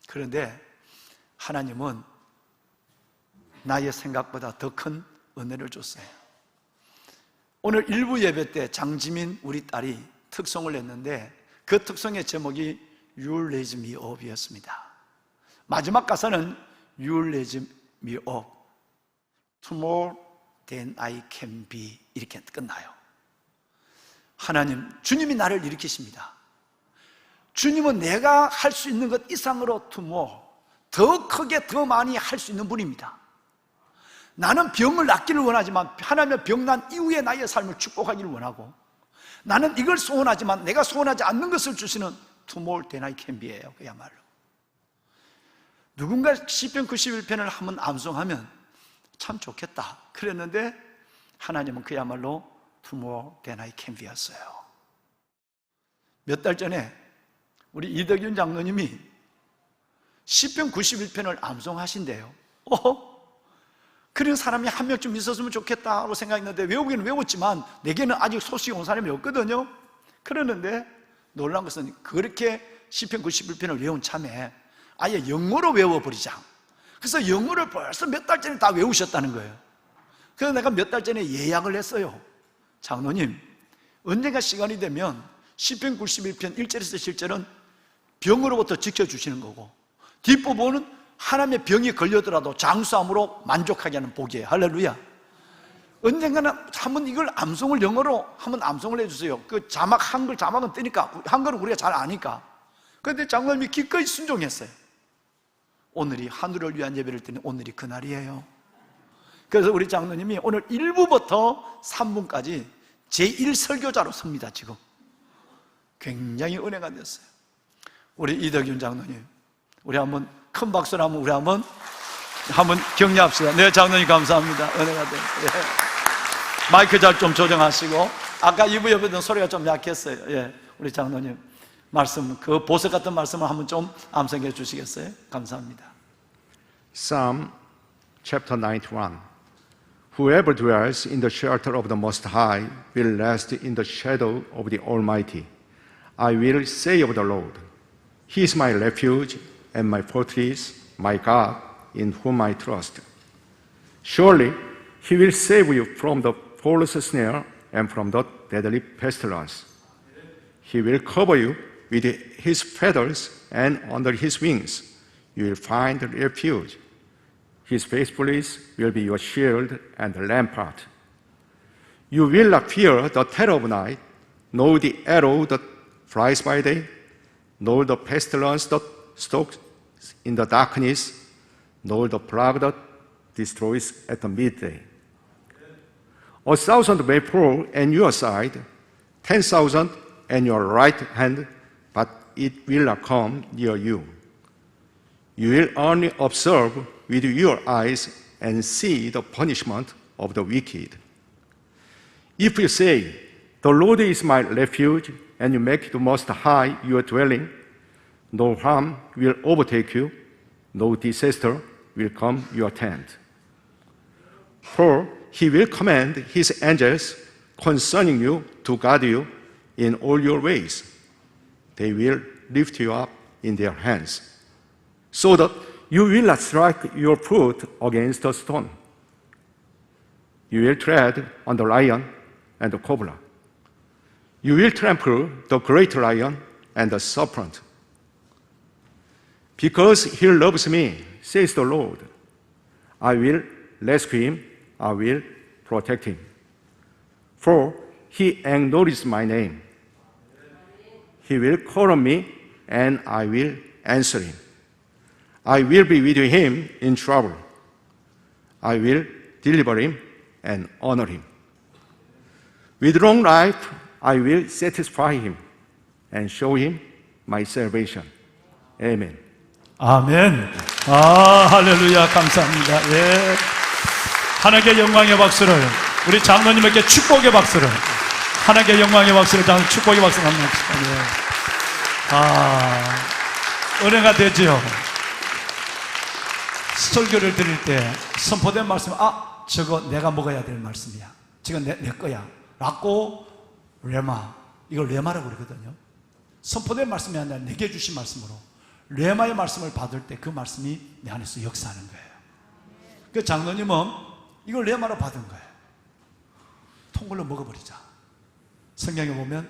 그런데 하나님은 나의 생각보다 더 큰 은혜를 줬어요. 오늘 일부 예배 때 장지민 우리 딸이 특송을 했는데 그 특송의 제목이 You Raise Me Up이었습니다. 마지막 가사는 You Raise Me Up Tomorrow Than I Can Be 이렇게 끝나요. 하나님, 주님이 나를 일으키십니다. 주님은 내가 할 수 있는 것 이상으로 tomorrow 더 크게 더 많이 할 수 있는 분입니다. 나는 병을 낫기를 원하지만 하나님의 병난 이후에 나의 삶을 축복하기를 원하고 나는 이걸 소원하지만 내가 소원하지 않는 것을 주시는 tomorrow than I can be예요. 그야말로 누군가 시편 91편을 한번 암송하면 참 좋겠다 그랬는데 하나님은 그야말로 tomorrow than I can be였어요. 몇 달 전에 우리 이덕윤 장로님이 시편 91편을 암송하신대요. 그런 사람이 한 명쯤 있었으면 좋겠다고 생각했는데 외우기는 외웠지만 내게는 아직 소식이 온 사람이 없거든요. 그러는데 놀라운 것은 그렇게 시편 91편을 외운 참에 아예 영어로 외워버리자. 그래서 영어를 벌써 몇 달 전에 다 외우셨다는 거예요. 그래서 내가 몇 달 전에 예약을 했어요. 장로님, 언젠가 시간이 되면 시편 91편 1절에서 7절은 병으로부터 지켜주시는 거고 뒷부분은 하나님의 병이 걸려더라도 장수함으로 만족하게 하는 복이에요. 할렐루야. 언젠가는 한번 이걸 암송을 영어로 한번 암송을 해주세요. 그 자막 한글 자막은 뜨니까 한글은 우리가 잘 아니까. 그런데 장로님이 기꺼이 순종했어요. 오늘이 하늘을 위한 예배를 드리는 오늘이 그날이에요. 그래서 우리 장로님이 오늘 1부부터 3부까지 제1설교자로 섭니다. 지금 굉장히 은혜가 됐어요. 우리 이덕윤 장로님, 우리 한번 큰 박수로 한번 우리 한번 격려합시다. 네, 장로님 감사합니다. 은혜가 돼요. 예. 마이크 잘 좀 조정하시고 아까 2부 예배는 소리가 좀 약했어요. 예, 우리 장로님 말씀 그 보석 같은 말씀을 한번 좀 암송해 주시겠어요? 감사합니다. Psalm chapter 91. Whoever dwells in the shelter of the Most High will rest in the shadow of the Almighty. I will say of the Lord, He is my refuge and my fortress, my God, in whom I trust. Surely He will save you from the false snare and from the deadly pestilence. He will cover you with His feathers, and under His wings you will find refuge. His faithfulness will be your shield and rampart. You will not fear the terror of night, nor the arrow that flies by day, nor the pestilence that stalks in the darkness, nor the plague that destroys at the midday. 1,000 may fall at your side, 10,000 at your right hand, but it will not come near you. You will only observe with your eyes and see the punishment of the wicked. If you say, the Lord is my refuge, and you make the Most High your dwelling, no harm will overtake you, no disaster will come your tent. For he will command his angels concerning you to guard you in all your ways. They will lift you up in their hands, so that you will not strike your foot against a stone. You will tread on the lion and the cobra. You will trample the great lion and the serpent. Because he loves me, says the Lord, I will rescue him, I will protect him. For he acknowledges my name. He will call on me, and I will answer him. I will be with him in trouble. I will deliver him and honor him. With long life, I will satisfy him and show him my salvation. Amen. 아멘. 할렐루야. 감사합니다. 예. 하나님께 영광의 박수를, 우리 장로님에게 축복의 박수를, 하나님께 영광의 박수를, 축복의 박수를 한번 합시다. 은혜가 되지요. 설교를 드릴 때 선포된 말씀, 저거 내가 먹어야 될 말씀이야, 저거 내 거야 라고, 레마, 이걸 레마라고 그러거든요. 선포된 말씀이 아니라 내게 주신 말씀으로 레마의 말씀을 받을 때 그 말씀이 내 안에서 역사하는 거예요. 그 장로님은 이걸 레마로 받은 거예요. 통걸로 먹어버리자. 성경에 보면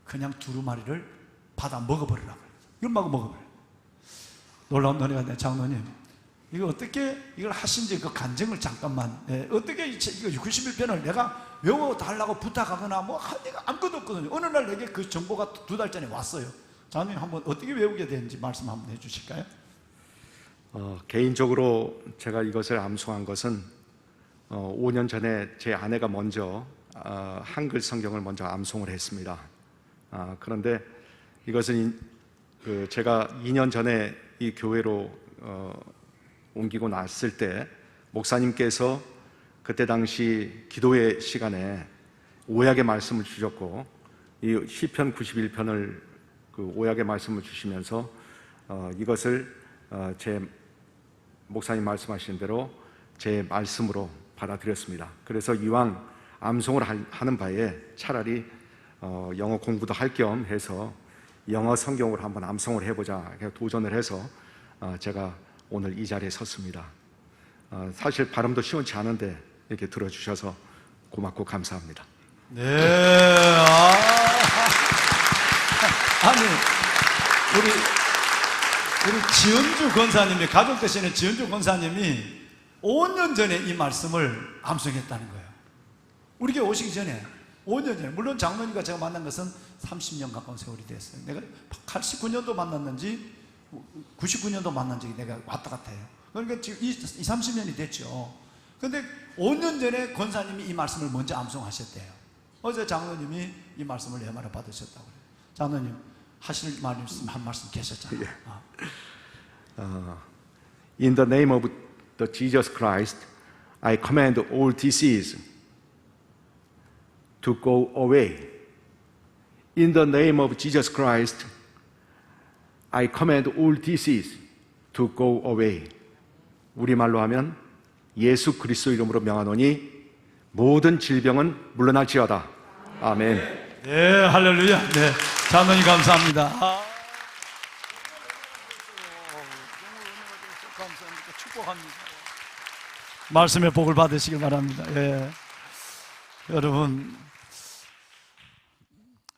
그냥 두루마리를 받아 먹어버리라고 해요. 이걸 막 먹어버려요. 놀라운 은혜가 내 장로님, 이거 어떻게 이걸 하신지 그 간증을 잠깐만, 어떻게 이거 91편을 내가 외워달라고 부탁하거나 뭐 하니까 아무것도 없거든요. 어느 날 내게 그 정보가 2달 전에 왔어요. 장로님 한번 어떻게 외우게 되는지 말씀 한번 해주실까요? 개인적으로 제가 이것을 암송한 것은 5년 전에 제 아내가 먼저 한글 성경을 먼저 암송을 했습니다. 그런데 이것은 제가 2년 전에 이 교회로 옮기고 났을 때 목사님께서 그때 당시 기도회 시간에 오약의 말씀을 주셨고, 이 시편 91편을 그 오약의 말씀을 주시면서 이것을 제 목사님 말씀하신 대로 제 말씀으로 받아들였습니다. 그래서 이왕 암송을 하는 바에 차라리 영어 공부도 할 겸 해서 영어 성경으로 한번 암송을 해보자 도전을 해서 제가 오늘 이 자리에 섰습니다. 사실 발음도 시원치 않은데 이렇게 들어주셔서 고맙고 감사합니다. 네. 아니, 우리 지은주 권사님이, 가족 되시는 지은주 권사님이 5년 전에 이 말씀을 암송했다는 거예요. 우리 교회 오시기 전에 5년 전에. 물론 장로님과 제가 만난 것은 30년 가까운 세월이 됐어요. 내가 89년도 만났는지 99년도 만난 적이 내가 왔다 갔다 해요. 그러니까 지금 30년이 됐죠. 근데 5년 전에 권사님이 이 말씀을 먼저 암송하셨대요. 어제 장로님이 이 말씀을 레마로 받으셨다고 그래요. 장로님 하실 말씀 한 말씀 계셨잖아요. In the name of the Jesus Christ, I command all disease to go away. In the name of Jesus Christ, I command all disease to go away. 우리말로 하면 예수 그리스도 이름으로 명하노니 모든 질병은 물러날지어다. 아멘. 네, 할렐루야. 네, 장로님 감사합니다. 축복합니다. 말씀의 복을 받으시길 바랍니다. 예. 여러분,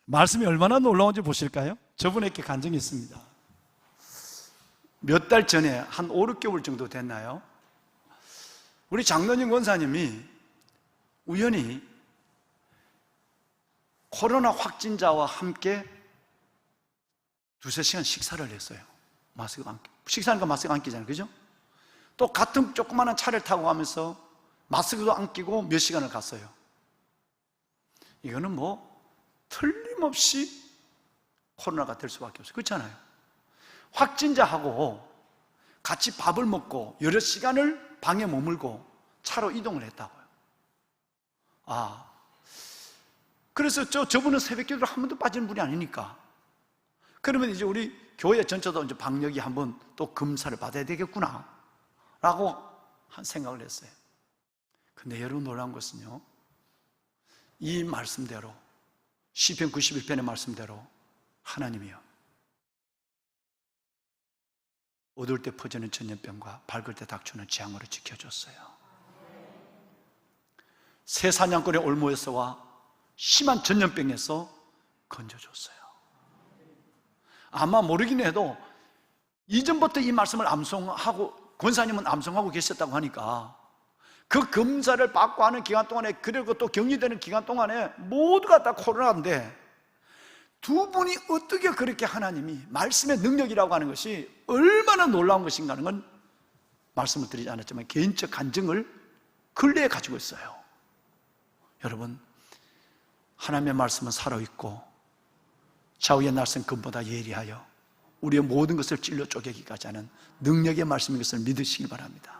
말씀이 얼마나 놀라운지 보실까요? 저분에게 간증이 있습니다. 몇 달 전에 한 5, 6개월 정도 됐나요? 우리 장로님 권사님이 우연히 코로나 확진자와 함께 2-3시간 식사를 했어요. 마스크 안 끼. 식사하니까 마스크 안 끼잖아요. 그죠? 또 같은 조그마한 차를 타고 가면서 마스크도 안 끼고 몇 시간을 갔어요. 이거는 뭐 틀림없이 코로나가 될 수밖에 없어요. 그렇잖아요. 확진자하고 같이 밥을 먹고 여러 시간을 방에 머물고 차로 이동을 했다고요. 그래서 저분은 새벽 기도를 한 번도 빠지는 분이 아니니까, 그러면 이제 우리 교회 전체도 이제 방역이 한번 또 검사를 받아야 되겠구나 라고 한 생각을 했어요. 근데 여러분 놀라운 것은요, 이 말씀대로, 시편 91편의 말씀대로 하나님이요, 어두울 때 퍼지는 전염병과 밝을 때 닥치는 재앙으로 지켜줬어요. 새 사냥꾼의 올무에서와 심한 전염병에서 건져줬어요. 아마 모르긴 해도 이전부터 이 말씀을 암송하고, 권사님은 암송하고 계셨다고 하니까 그 검사를 받고 하는 기간 동안에, 그리고 또 격리되는 기간 동안에 모두가 다 코로나인데, 두 분이 어떻게 그렇게 하나님이 말씀의 능력이라고 하는 것이 얼마나 놀라운 것인가 하는 건 말씀을 드리지 않았지만 개인적 간증을 근래에 가지고 있어요. 여러분, 하나님의 말씀은 살아있고 좌우의 날선 금보다 예리하여 우리의 모든 것을 찔러 쪼개기까지 하는 능력의 말씀인 것을 믿으시기 바랍니다.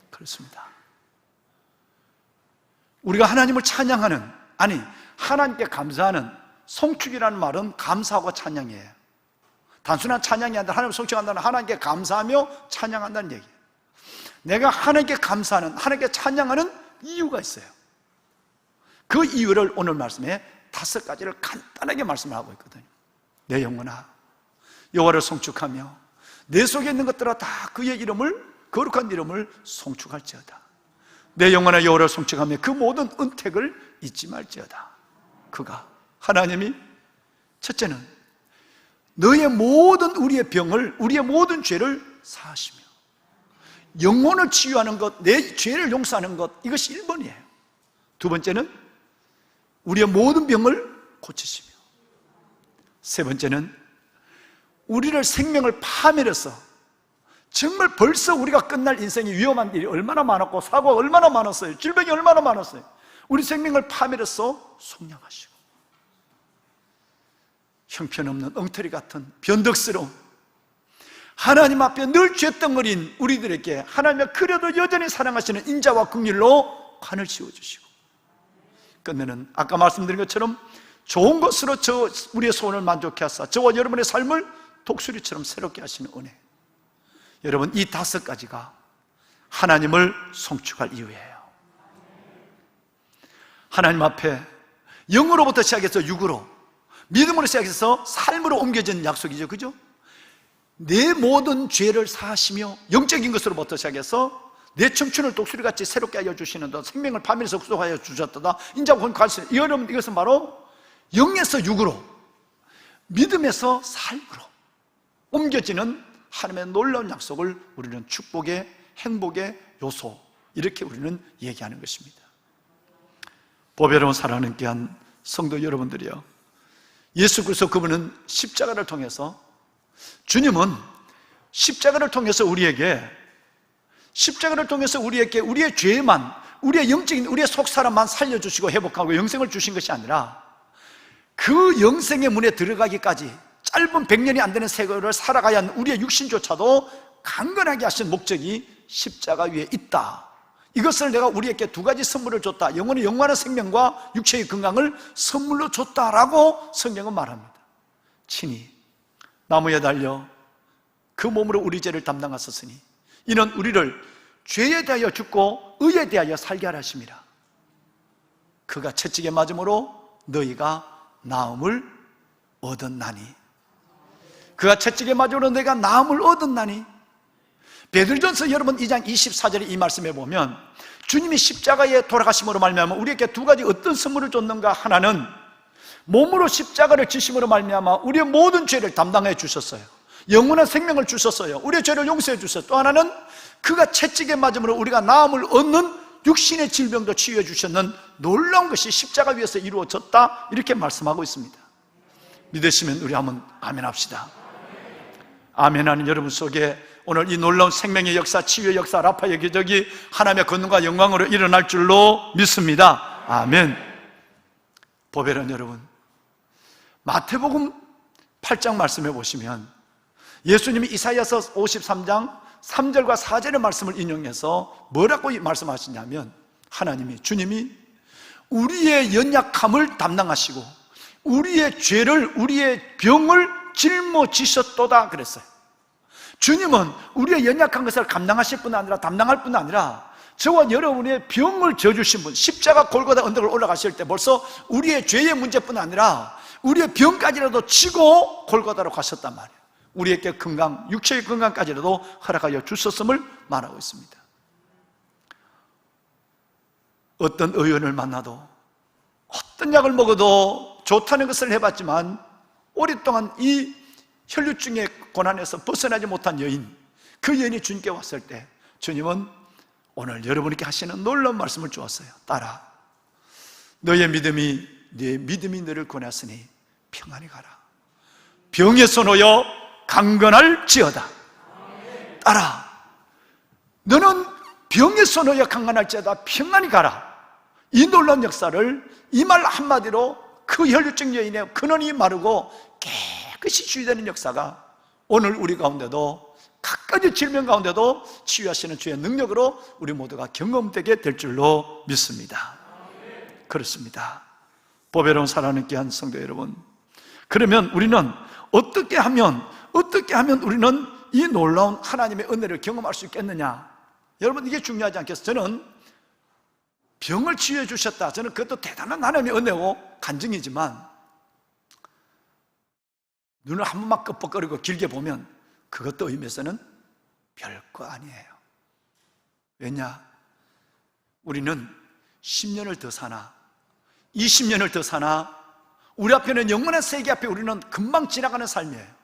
그렇습니다. 우리가 하나님을 찬양하는, 아니 하나님께 감사하는, 송축이라는 말은 감사하고 찬양이에요. 단순한 찬양이 아니라 하나님을 송축한다는, 하나님께 감사하며 찬양한다는 얘기예요. 내가 하나님께 감사하는, 하나님께 찬양하는 이유가 있어요. 그 이유를 오늘 말씀에 5가지를 간단하게 말씀을 하고 있거든요. 내 영혼아 여호와를 송축하며 내 속에 있는 것들아 다 그의 이름을, 거룩한 이름을 송축할지어다. 내 영혼아 여호와를 송축하며 그 모든 은택을 잊지 말지어다. 그가, 하나님이 첫째는 너의 모든, 우리의 병을, 우리의 모든 죄를 사하시며 영혼을 치유하는 것, 내 죄를 용서하는 것, 이것이 1번이에요. 두 번째는 우리의 모든 병을 고치시며, 세 번째는 우리를 생명을 파멸해서, 정말 벌써 우리가 끝날 인생이 위험한 일이 얼마나 많았고 사고가 얼마나 많았어요. 질병이 얼마나 많았어요. 우리 생명을 파멸해서 속량하시고, 형편없는 엉터리 같은 변덕스러운 하나님 앞에 늘 죄덩어리인 우리들에게 하나님의 그래도 여전히 사랑하시는 인자와 긍휼로 관을 씌워주시고, 끝내는 아까 말씀드린 것처럼 좋은 것으로 우리의 소원을 만족해 하사 저와 여러분의 삶을 독수리처럼 새롭게 하시는 은혜. 여러분, 이 5가지가 하나님을 송축할 이유예요. 하나님 앞에 영으로부터 시작해서 육으로, 믿음으로 시작해서 삶으로 옮겨진 약속이죠. 그죠? 내 모든 죄를 사하시며 영적인 것으로부터 시작해서 내 청춘을 독수리같이 새롭게 하여 주시는다. 생명을 파멸해서 구속하여 주셨다. 인자와 관심. 여러분, 이것은 바로 영에서 육으로, 믿음에서 삶으로 옮겨지는 하나님의 놀라운 약속을 우리는 축복의, 행복의 요소, 이렇게 우리는 얘기하는 것입니다. 보배로운 사랑하는 귀한 성도 여러분들이요, 예수 그리스도 그분은 십자가를 통해서, 주님은 십자가를 통해서 우리에게 우리의 죄만, 우리의 영적인, 우리의 속사람만 살려주시고 회복하고 영생을 주신 것이 아니라 그 영생의 문에 들어가기까지 짧은 100년이 안 되는 세월을 살아가야 하는 우리의 육신조차도 강건하게 하신 목적이 십자가 위에 있다. 이것을 내가 우리에게 2가지 선물을 줬다. 영혼의 영원한 생명과 육체의 건강을 선물로 줬다라고 성경은 말합니다. 친히 나무에 달려 그 몸으로 우리 죄를 담당하셨으니 이는 우리를 죄에 대하여 죽고 의에 대하여 살게 하라 하심이라. 그가 채찍에 맞음으로 너희가 나음을 얻었나니, 그가 채찍에 맞음으로 너희가 나음을 얻었나니. 베드로전서 여러분 2장 24절에 이 말씀에 보면 주님이 십자가에 돌아가심으로 말미암아 우리에게 2가지 어떤 선물을 줬는가. 하나는 몸으로 십자가를 지심으로 말미암아 우리의 모든 죄를 담당해 주셨어요. 영원한 생명을 주셨어요. 우리의 죄를 용서해 주셨어요. 또 하나는 그가 채찍에 맞음으로 우리가 나음을 얻는 육신의 질병도 치유해 주셨는 놀라운 것이 십자가 위에서 이루어졌다, 이렇게 말씀하고 있습니다. 믿으시면 우리 한번 아멘 합시다. 아멘하는 여러분 속에 오늘 이 놀라운 생명의 역사, 치유의 역사, 라파의 기적이 하나님의 권능과 영광으로 일어날 줄로 믿습니다. 아멘. 보배는 여러분, 마태복음 8장 말씀해 보시면 예수님이 이사야서 53장 3절과 4절의 말씀을 인용해서 뭐라고 말씀하시냐면, 하나님이, 주님이 우리의 연약함을 담당하시고 우리의 죄를, 우리의 병을 짊어지셨도다 그랬어요. 주님은 우리의 연약한 것을 감당하실 뿐 아니라, 담당할 뿐 아니라 저와 여러분의 병을 져주신 분, 십자가 골고다 언덕을 올라가실 때 벌써 우리의 죄의 문제뿐 아니라 우리의 병까지라도 지고 골고다로 가셨단 말이에요. 우리에게 건강, 육체의 건강까지라도 허락하여 주셨음을 말하고 있습니다. 어떤 의원을 만나도 어떤 약을 먹어도 좋다는 것을 해봤지만 오랫동안 이 혈류증의 고난에서 벗어나지 못한 여인, 그 여인이 주님께 왔을 때 주님은 오늘 여러분에게 하시는 놀라운 말씀을 주었어요. 딸아, 너의 믿음이, 네 믿음이 너를 권하으니 평안히 가라. 병에서 놓여 강건할지어다. 딸아, 너는 병에서 놓여 강건할지어다. 평안히 가라. 이 놀라운 역사를 이 말 한마디로 그 혈류증 여인의 근원이 마르고 깨끗이 치유되는 역사가 오늘 우리 가운데도, 각가지 질병 가운데도 치유하시는 주의 능력으로 우리 모두가 경험되게 될 줄로 믿습니다. 그렇습니다. 보배로운 사랑하는 귀한 성도 여러분, 그러면 우리는 어떻게 하면 우리는 이 놀라운 하나님의 은혜를 경험할 수 있겠느냐? 여러분, 이게 중요하지 않겠어요? 저는 병을 치유해 주셨다, 저는 그것도 대단한 하나님의 은혜고 간증이지만 눈을 한 번만 끄덕거리고 길게 보면 그것도 의미에서는 별거 아니에요. 왜냐? 우리는 10년을 더 사나 20년을 더 사나 우리 앞에는 영원한 세계 앞에 우리는 금방 지나가는 삶이에요.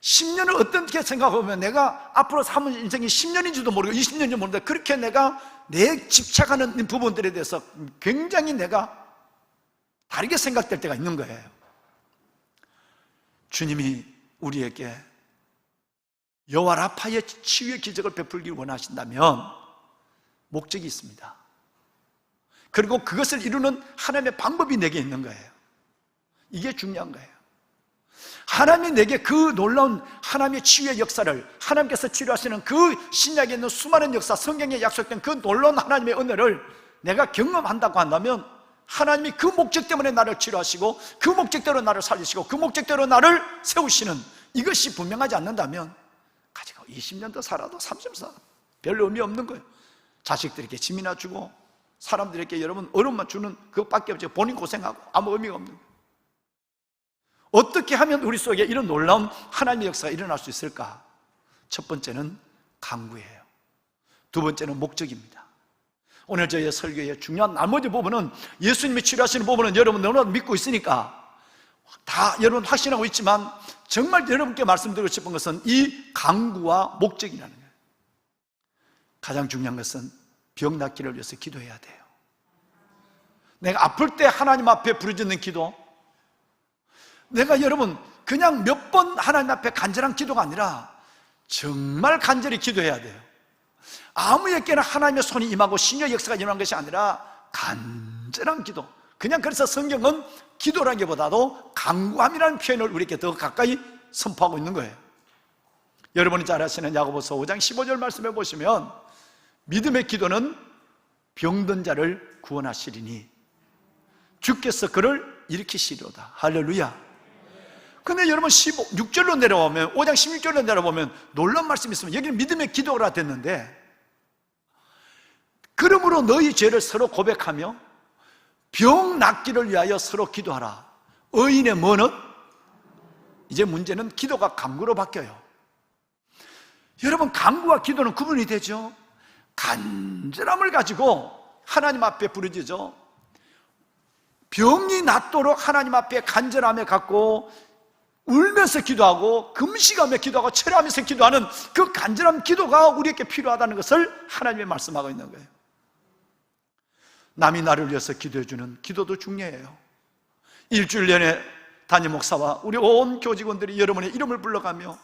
10년을 어떻게 생각하면 내가 앞으로 삼은 인생이 10년인지도 모르고 20년인지도 모르는데 그렇게 내가 내 집착하는 부분들에 대해서 굉장히 내가 다르게 생각될 때가 있는 거예요. 주님이 우리에게 여호와 라파의 치유의 기적을 베풀기를 원하신다면 목적이 있습니다. 그리고 그것을 이루는 하나님의 방법이 내게 있는 거예요. 이게 중요한 거예요. 하나님이 내게 그 놀라운 하나님의 치유의 역사를, 하나님께서 치료하시는 그 신약에 있는 수많은 역사, 성경에 약속된 그 놀라운 하나님의 은혜를 내가 경험한다고 한다면 하나님이 그 목적 때문에 나를 치료하시고 그 목적대로 나를 살리시고 그 목적대로 나를 세우시는 이것이 분명하지 않는다면 가지고 20년 더 살아도 30년 살아도 별 의미 없는 거예요. 자식들에게 짐이나 주고 사람들에게 여러분 어려움만 주는 그것밖에 없죠. 본인 고생하고 아무 의미가 없는 거예요. 어떻게 하면 우리 속에 이런 놀라운 하나님의 역사가 일어날 수 있을까? 첫 번째는 간구예요. 두 번째는 목적입니다. 오늘 저희의 설교의 중요한 나머지 부분은 예수님이 치료하시는 부분은 여러분 너무나 믿고 있으니까 다 여러분 확신하고 있지만 정말 여러분께 말씀드리고 싶은 것은 이 간구와 목적이라는 거예요. 가장 중요한 것은 병 낫기를 위해서 기도해야 돼요. 내가 아플 때 하나님 앞에 부르짖는 기도, 내가 여러분 그냥 몇 번 하나님 앞에 간절한 기도가 아니라 정말 간절히 기도해야 돼요. 아무에게나 하나님의 손이 임하고 신의 역사가 일어난 것이 아니라 간절한 기도. 그냥 그래서 성경은 기도라기보다도 간구함이라는 표현을 우리에게 더 가까이 선포하고 있는 거예요. 여러분이 잘 아시는 야고보서 5장 15절 말씀해 보시면 믿음의 기도는 병든 자를 구원하시리니 주께서 그를 일으키시리로다. 할렐루야. 근데 여러분 6절로 내려오면 5장 16절로 내려보면 놀라운 말씀이 있으면 여기는 믿음의 기도가 됐는데, 그러므로 너희 죄를 서로 고백하며 병 낫기를 위하여 서로 기도하라. 의인의 뭐는? 이제 문제는 기도가 간구로 바뀌어요. 여러분 간구와 기도는 구분이 되죠. 간절함을 가지고 하나님 앞에 부르짖어 병이 낫도록 하나님 앞에 간절함을 갖고 울면서 기도하고 금식하며 기도하고 철회하면서 기도하는 그 간절한 기도가 우리에게 필요하다는 것을 하나님이 말씀하고 있는 거예요. 남이 나를 위해서 기도해주는 기도도 중요해요. 일주일 내내 담임 목사와 우리 온 교직원들이 여러분의 이름을 불러가며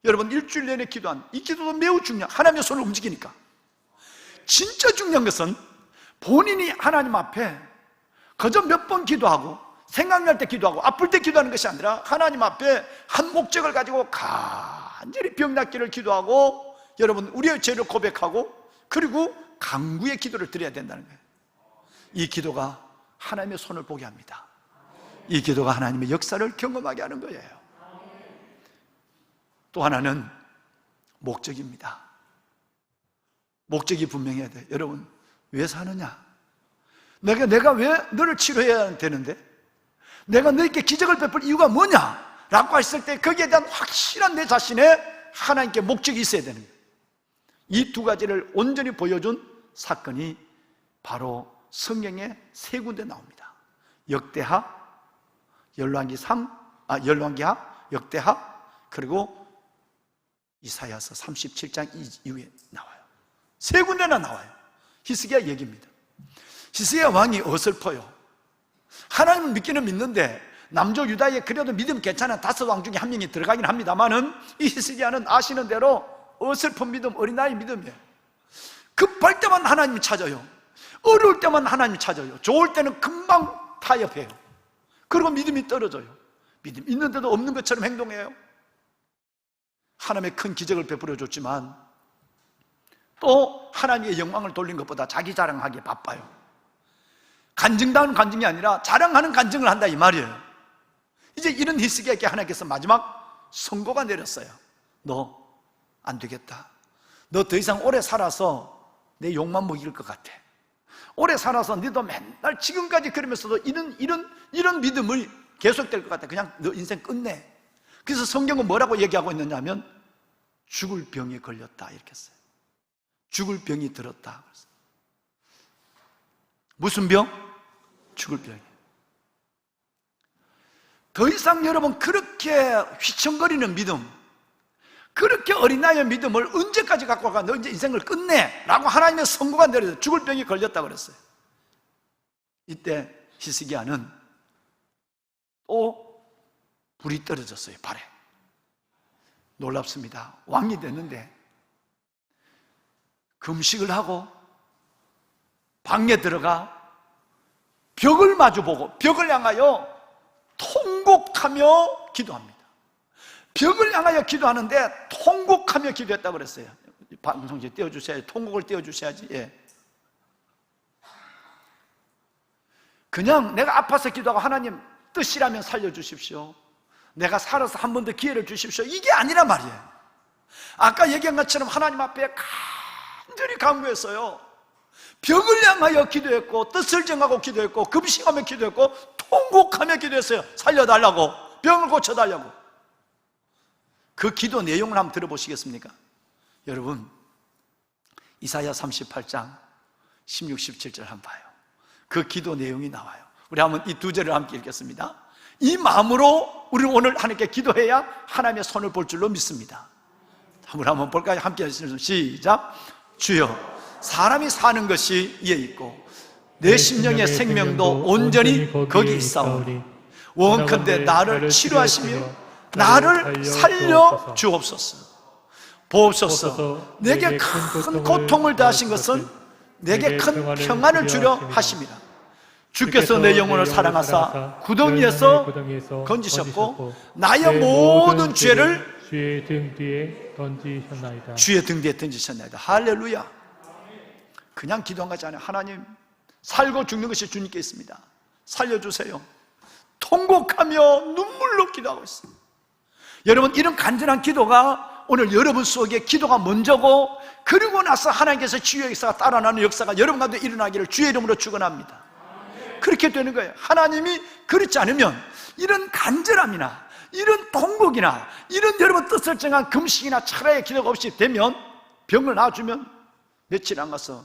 여러분 일주일 내내 기도한 이 기도도 매우 중요한, 하나님의 손을 움직이니까. 진짜 중요한 것은 본인이 하나님 앞에 그저 몇 번 기도하고 생각날 때 기도하고 아플 때 기도하는 것이 아니라 하나님 앞에 한 목적을 가지고 간절히 병 낫기를 기도하고, 여러분 우리의 죄를 고백하고, 그리고 간구의 기도를 드려야 된다는 거예요. 이 기도가 하나님의 손을 보게 합니다. 이 기도가 하나님의 역사를 경험하게 하는 거예요. 또 하나는 목적입니다. 목적이 분명해야 돼. 여러분 왜 사느냐? 내가 왜 너를 치료해야 되는데? 내가 너에게 기적을 베풀 이유가 뭐냐? 라고 했을 때 거기에 대한 확실한 내 자신의 하나님께 목적이 있어야 되는 거예요. 이 두 가지를 온전히 보여준 사건이 바로 성경에 세 군데 나옵니다. 역대하, 열왕기하, 역대하, 그리고 이사야서 37장 이후에 나와요. 세 군데나 나와요. 히스기야 얘기입니다. 히스기야 왕이 어설퍼요. 하나님을 믿기는 믿는데 남조 유다에 그래도 믿으면 괜찮아 5왕 중에 한 명이 들어가긴 합니다만은 이 히스기야는 아시는 대로 어설픈 믿음, 어린아이 믿음이에요. 급할 때만 하나님이 찾아요. 어려울 때만 하나님이 찾아요. 좋을 때는 금방 타협해요. 그리고 믿음이 떨어져요. 믿음 있는데도 없는 것처럼 행동해요. 하나님의 큰 기적을 베풀어 줬지만 또 하나님의 영광을 돌린 것보다 자기 자랑하기에 바빠요. 간증다운 간증이 아니라 자랑하는 간증을 한다 이 말이에요. 이제 이런 히스기야에게 하나님께서 마지막 선고가 내렸어요. 너 안 되겠다. 너 더 이상 오래 살아서 내 욕만 먹일 것 같아. 오래 살아서 너도 맨날 지금까지 그러면서도 이런 믿음을 계속될 것 같아. 그냥 너 인생 끝내. 그래서 성경은 뭐라고 얘기하고 있느냐 하면 죽을 병에 걸렸다 이렇게 했어요. 죽을 병이 들었다. 무슨 병? 죽을 병. 더 이상 여러분 그렇게 휘청거리는 믿음, 그렇게 어린아이의 믿음을 언제까지 갖고 가? 너 이제 인생을 끝내 라고 하나님의 선고가 내려서 죽을 병이 걸렸다고 그랬어요. 이때 히스기야는 또 불이 떨어졌어요. 발에. 놀랍습니다. 왕이 됐는데 금식을 하고 방에 들어가 벽을 마주보고 벽을 향하여 통곡하며 기도합니다. 벽을 향하여 기도하는데 통곡하며 기도했다고 그랬어요. 방송국에 띄워주셔야지. 통곡을 띄워주셔야지. 예. 그냥 내가 아파서 기도하고 하나님 뜻이라면 살려주십시오, 내가 살아서 한 번 더 기회를 주십시오, 이게 아니란 말이에요. 아까 얘기한 것처럼 하나님 앞에 간절히 간구했어요. 벽을 향하여 기도했고 뜻을 정하고 기도했고 금식하며 기도했고 통곡하며 기도했어요. 살려달라고, 병을 고쳐달라고. 그 기도 내용을 한번 들어보시겠습니까? 여러분 이사야 38장 16, 17절 한번 봐요. 그 기도 내용이 나와요. 우리 한번 이 두 절을 함께 읽겠습니다. 이 마음으로 우리 오늘 하나님께 기도해야 하나님의 손을 볼 줄로 믿습니다. 한번 볼까요? 함께 하시죠. 시작. 주여, 사람이 사는 것이 이에 있고 내 심령의 생명도 온전히 거기 있사오니 원컨대 나를 치료하시며 나를 살려 주옵소서. 보옵소서. 내게 큰 고통을 더하신 것은 내게 큰 평안을 주려 하심이라. 주께서 내 영혼을 사랑하사 구덩이에서 건지셨고 나의 모든 죄를 주의 등 뒤에 던지셨나이다. 주의 등 뒤에 던지셨나이다. 할렐루야. 그냥 기도한 것이 아니라 하나님, 살고 죽는 것이 주님께 있습니다. 살려주세요. 통곡하며 눈물로 기도하고 있습니다. 여러분, 이런 간절한 기도가 오늘 여러분 속에 기도가 먼저고, 그리고 나서 하나님께서 치유의 역사가 따라나는 역사가 여러분 가운데 일어나기를 주의 이름으로 축원합니다. 그렇게 되는 거예요. 하나님이 그렇지 않으면 이런 간절함이나 이런 통곡이나 이런 여러분 뜻을 정한 금식이나 철야의 기도가 없이 되면, 병을 놔주면 며칠 안 가서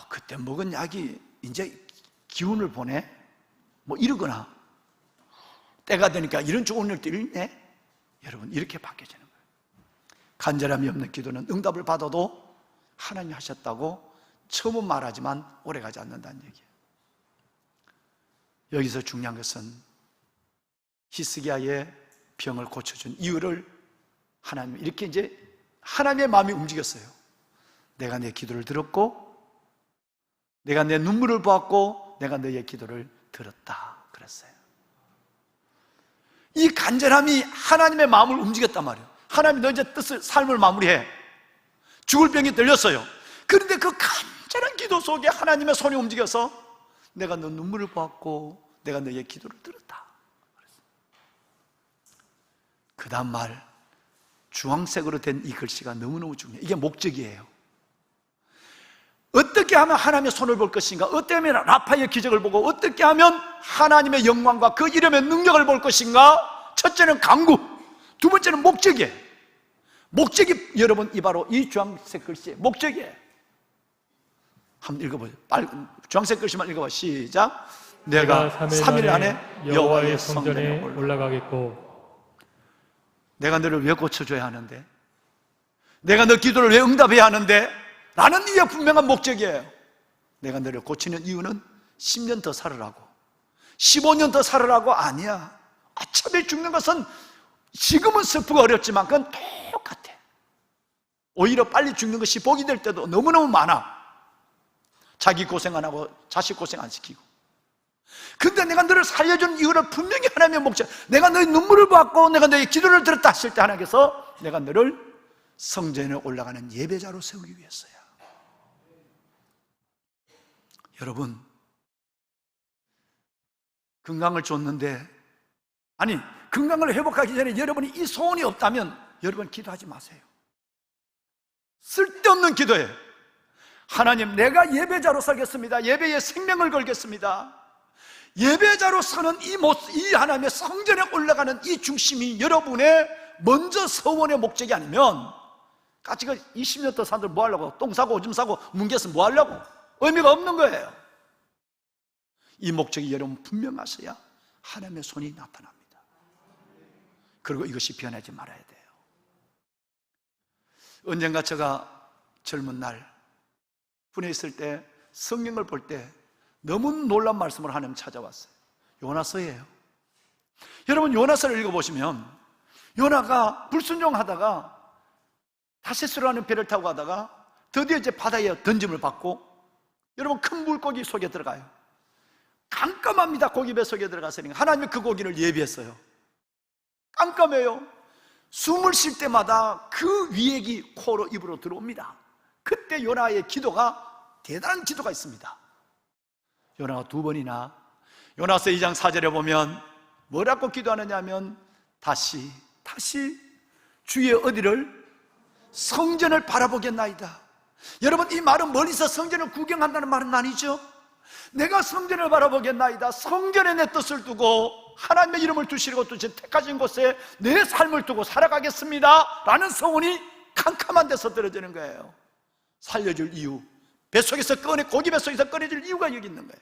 그때 먹은 약이 이제 기운을 보내? 뭐 이러거나 때가 되니까 이런 좋은 일도 있네? 여러분, 이렇게 바뀌어지는 거예요. 간절함이 없는 기도는 응답을 받아도 하나님이 하셨다고 처음은 말하지만 오래가지 않는다는 얘기예요. 여기서 중요한 것은 히스기야의 병을 고쳐준 이유를 하나님 이렇게 이제 하나님의 마음이 움직였어요. 내가 내 기도를 들었고, 내가 내 눈물을 보았고, 내가 너의 기도를 들었다 그랬어요. 이 간절함이 하나님의 마음을 움직였단 말이에요. 하나님 너 이제 뜻을 삶을 마무리해. 죽을 병이 들렸어요. 그런데 그 간절한 기도 속에 하나님의 손이 움직여서 내가 너 눈물을 보았고 내가 너의 기도를 들었다. 그 다음 말 주황색으로 된 이 글씨가 너무너무 중요해요. 이게 목적이에요. 어떻게 하면 하나님의 손을 볼 것인가, 어떻게 하면 라파의 기적을 보고, 어떻게 하면 하나님의 영광과 그 이름의 능력을 볼 것인가. 첫째는 강구, 두 번째는 목적이에요. 목적이 여러분 이 바로 이 주황색 글씨의 목적이에요. 한번 읽어보세요. 주황색 글씨만 읽어봐. 시작. 내가 3일 안에 여호와의 성전에 올라가겠고, 내가 너를 왜 고쳐줘야 하는데, 내가 너 기도를 왜 응답해야 하는데, 라는 이게 분명한 목적이에요. 내가 너를 고치는 이유는 10년 더 살으라고, 15년 더 살으라고 아니야. 어차피 죽는 것은 지금은 슬프고 어렵지만 그건 똑같아. 오히려 빨리 죽는 것이 복이 될 때도 너무너무 많아. 자기 고생 안 하고 자식 고생 안 시키고. 근데 내가 너를 살려준 이유를 분명히 하나님의 목적, 내가 너의 눈물을 보았고 내가 너의 기도를 들었다 하실 때 하나님께서 내가 너를 성전에 올라가는 예배자로 세우기 위해서야. 여러분, 건강을 줬는데, 아니 건강을 회복하기 전에 여러분이 이 소원이 없다면 여러분 기도하지 마세요. 쓸데없는 기도예요. 하나님, 내가 예배자로 살겠습니다. 예배에 생명을 걸겠습니다. 예배자로 사는 이 하나님의 성전에 올라가는 이 중심이 여러분의 먼저 서원의 목적이 아니면, 까치가 20년 더 산들 뭐 하려고? 똥 싸고 오줌 싸고 뭉개서 뭐 하려고? 의미가 없는 거예요. 이 목적이 여러분 분명하셔야 하나님의 손이 나타납니다. 그리고 이것이 변하지 말아야 돼요. 언젠가 제가 젊은 날 군에 있을 때 성경을 볼 때 너무 놀란 말씀을 하나님 찾아왔어요. 요나서예요. 여러분, 요나서를 읽어보시면 요나가 불순종하다가 다시스라는 배를 타고 가다가 드디어 이제 바다에 던짐을 받고, 여러분 큰 물고기 속에 들어가요. 깜깜합니다. 고기 배 속에 들어갔으니까 하나님이 그 고기를 예비했어요. 깜깜해요. 숨을 쉴 때마다 그 위액이 코로 입으로 들어옵니다. 그때 요나의 기도가, 대단한 기도가 있습니다. 요나가 2번이나, 요나서 2장 4절에 보면 뭐라고 기도하느냐 하면 다시 주의 어디를? 성전을 바라보겠나이다. 여러분, 이 말은 멀리서 성전을 구경한다는 말은 아니죠. 내가 성전을 바라보겠나이다. 성전에 내 뜻을 두고 하나님의 이름을 두시고 두신 택하신 곳에 내 삶을 두고 살아가겠습니다 라는 소원이 캄캄한 데서 들어지는 거예요. 살려줄 이유, 뱃속에서 고기 뱃속에서 꺼내줄 이유가 여기 있는 거예요.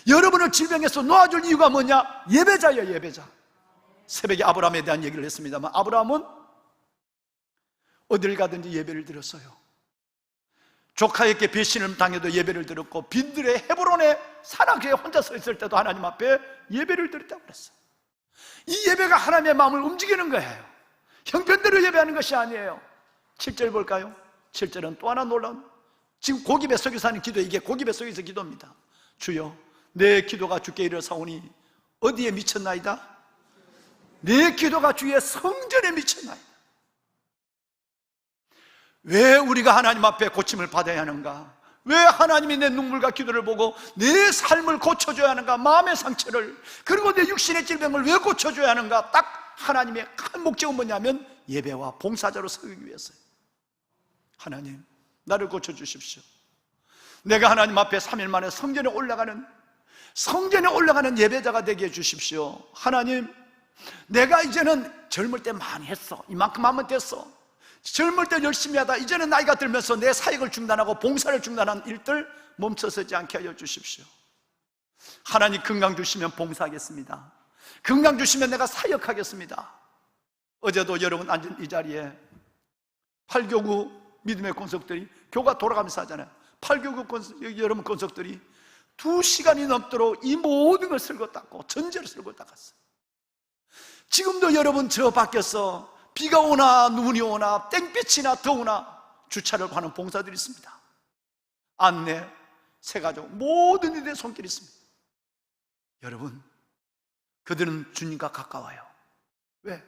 여러분을 질병에서 놓아줄 이유가 뭐냐? 예배자예요. 예배자. 새벽에 아브라함에 대한 얘기를 했습니다만, 아브라함은 어딜 가든지 예배를 드렸어요. 조카에게 배신을 당해도 예배를 드렸고, 빈들의 헤브론에 산악회에 혼자 서 있을 때도 하나님 앞에 예배를 드렸다고 그랬어요. 이 예배가 하나님의 마음을 움직이는 거예요. 형편대로 예배하는 것이 아니에요. 7절 볼까요? 7절은 또 하나 놀라운, 지금 고기 뱃속에서 하는 기도, 이게 고기 뱃속에서 기도입니다. 주여, 내 기도가 주께 이르사오니 어디에 미쳤나이다? 내 기도가 주의 성전에 미쳤나이다. 왜 우리가 하나님 앞에 고침을 받아야 하는가? 왜 하나님이 내 눈물과 기도를 보고 내 삶을 고쳐줘야 하는가? 마음의 상처를, 그리고 내 육신의 질병을 왜 고쳐줘야 하는가? 딱 하나님의 큰 목적은 뭐냐면 예배와 봉사자로 서기 위해서요. 하나님, 나를 고쳐주십시오. 내가 하나님 앞에 3일 만에 성전에 올라가는 예배자가 되게 해주십시오. 하나님, 내가 이제는 젊을 때 많이 했어. 이만큼 하면 됐어. 젊을 때 열심히 하다 이제는 나이가 들면서 내 사역을 중단하고 봉사를 중단한 일들 멈춰서지 않게 하여 주십시오. 하나님, 건강 주시면 봉사하겠습니다. 건강 주시면 내가 사역하겠습니다. 어제도 여러분 앉은 이 자리에 8교구 믿음의 권속들이 교가 돌아가면서 하잖아요. 8교구 여러분 권속들이 2시간이 넘도록 이 모든 걸 쓸고 닦고 전제를 쓸고 닦았어요. 지금도 여러분 저 밖에서 비가 오나 눈이 오나 땡볕이나 더우나 주차를 하는 봉사들이 있습니다. 안내, 새가족 모든 이들의 손길이 있습니다. 여러분, 그들은 주님과 가까워요. 왜?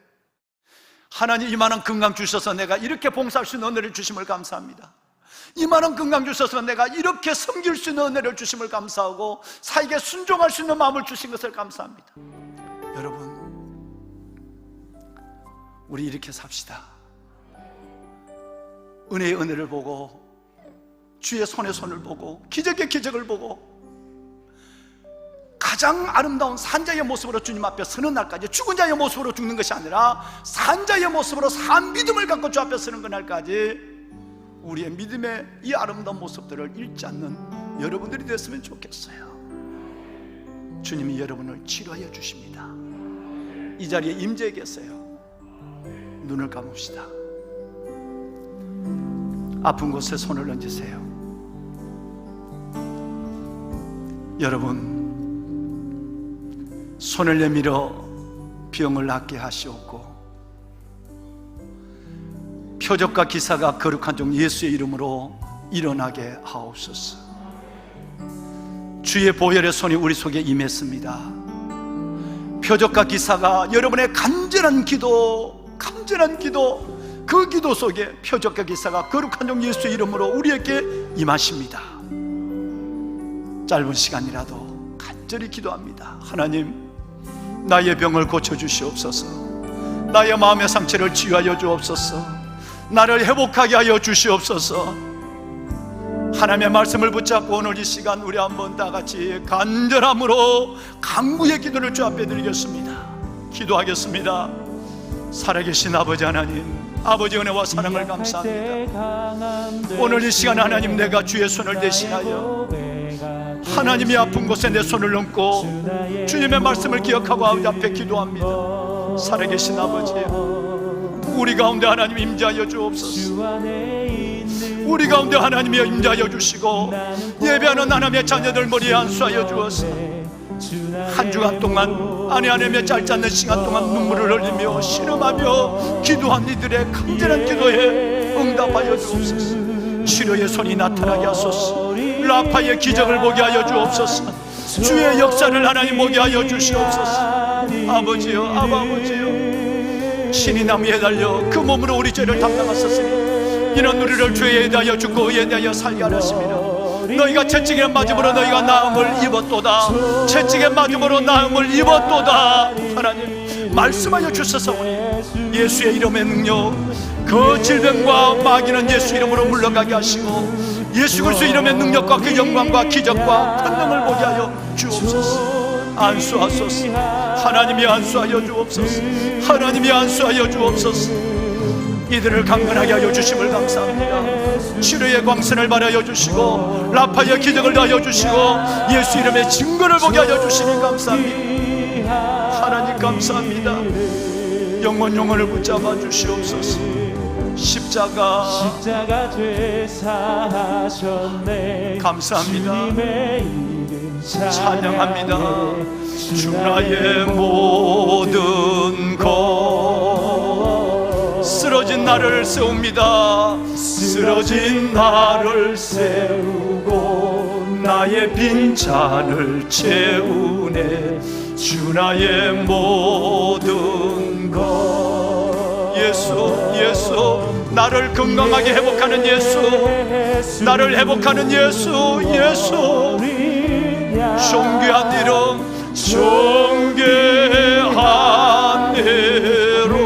하나님 이만한 건강 주셔서 내가 이렇게 봉사할 수 있는 은혜를 주심을 감사합니다. 이만한 건강 주셔서 내가 이렇게 섬길 수 있는 은혜를 주심을 감사하고 사에게 순종할 수 있는 마음을 주신 것을 감사합니다. 여러분, 우리 이렇게 삽시다. 은혜의 은혜를 보고 주의 손의 손을 보고 기적의 기적을 보고 가장 아름다운 산자의 모습으로 주님 앞에 서는 날까지, 죽은 자의 모습으로 죽는 것이 아니라 산자의 모습으로 산 믿음을 갖고 주 앞에 서는 그날까지 우리의 믿음의 이 아름다운 모습들을 잃지 않는 여러분들이 됐으면 좋겠어요. 주님이 여러분을 치료하여 주십니다. 이 자리에 임재해 계세요. 눈을 감읍시다. 아픈 곳에 손을 얹으세요. 여러분, 손을 내밀어 병을 낫게 하시옵고 표적과 기사가 거룩한 종 예수의 이름으로 일어나게 하옵소서. 주의 보혈의 손이 우리 속에 임했습니다. 표적과 기사가 여러분의 간절한 기도, 그 기도 속에 표적과 기사가 거룩한 종 예수의 이름으로 우리에게 임하십니다. 짧은 시간이라도 간절히 기도합니다. 하나님, 나의 병을 고쳐주시옵소서. 나의 마음의 상처를 치유하여 주옵소서. 나를 회복하게 하여 주시옵소서. 하나님의 말씀을 붙잡고 오늘 이 시간 우리 한번 다 같이 간절함으로 간구의 기도를 주 앞에 드리겠습니다. 기도하겠습니다. 살아계신 아버지 하나님, 아버지 은혜와 사랑을 감사합니다. 오늘 이 시간 하나님, 내가 주의 손을 대신하여 하나님이 아픈 곳에 내 손을 얹고 주님의 말씀을 기억하고 아버지 앞에 기도합니다. 살아계신 아버지, 우리 가운데 하나님 임재하여 주옵소서. 우리 가운데 하나님이 임재하여 주시고 예배하는 하나님의 자녀들 머리에 안수하여 주어서 한 주간 동안 아내 안에 짧지 않는 시간 동안 눈물을 흘리며 신음하며 기도한 이들의 간절한 기도에 응답하여 주옵소서. 치료의 손이 나타나게 하소서. 라파의 기적을 보게 하여 주옵소서. 주의 역사를 하나님 보게 하여 주시옵소서. 아버지여, 아버지여, 신이 나무에 달려 그 몸으로 우리 죄를 담당하셨으니 이는 우리를 죄에 대하여 죽고 의에 대하여 살게 하셨습니다. 너희가 채찍에 맞음으로 너희가 나음을 입었도다. 채찍에 맞음으로 나음을 입었도다. 하나님 말씀하여 주셔서 우리 예수의 이름의 능력, 그 질병과 마귀는 예수 이름으로 물러가게 하시고 예수 그리스도 이름의 능력과 그 영광과 기적과 권능을 보게 하여 주옵소서. 안수하소서. 하나님이 안수하여 주옵소서. 하나님이 안수하여 주옵소서. 이들을 강건하게 하여 주심을 감사합니다. 치료의 광선을 발하여 주시고 라파의 기적을 하여 주시고 예수 이름의 증거를 보게 하여 주시니 감사합니다. 하나님 감사합니다. 영혼을 붙잡아 주시옵소서. 십자가 죄 사하셨네. 감사합니다. 찬양합니다. 주 나의 모든 것. 쓰러진 나를 세웁니다. 쓰러진 나를 세우고 나의 빈잔을 채우네. 주 나의 모든 것. 예수, 나를 건강하게 회복하는 예수, 나를 회복하는 예수, 존귀한 이름, 존귀한 이름,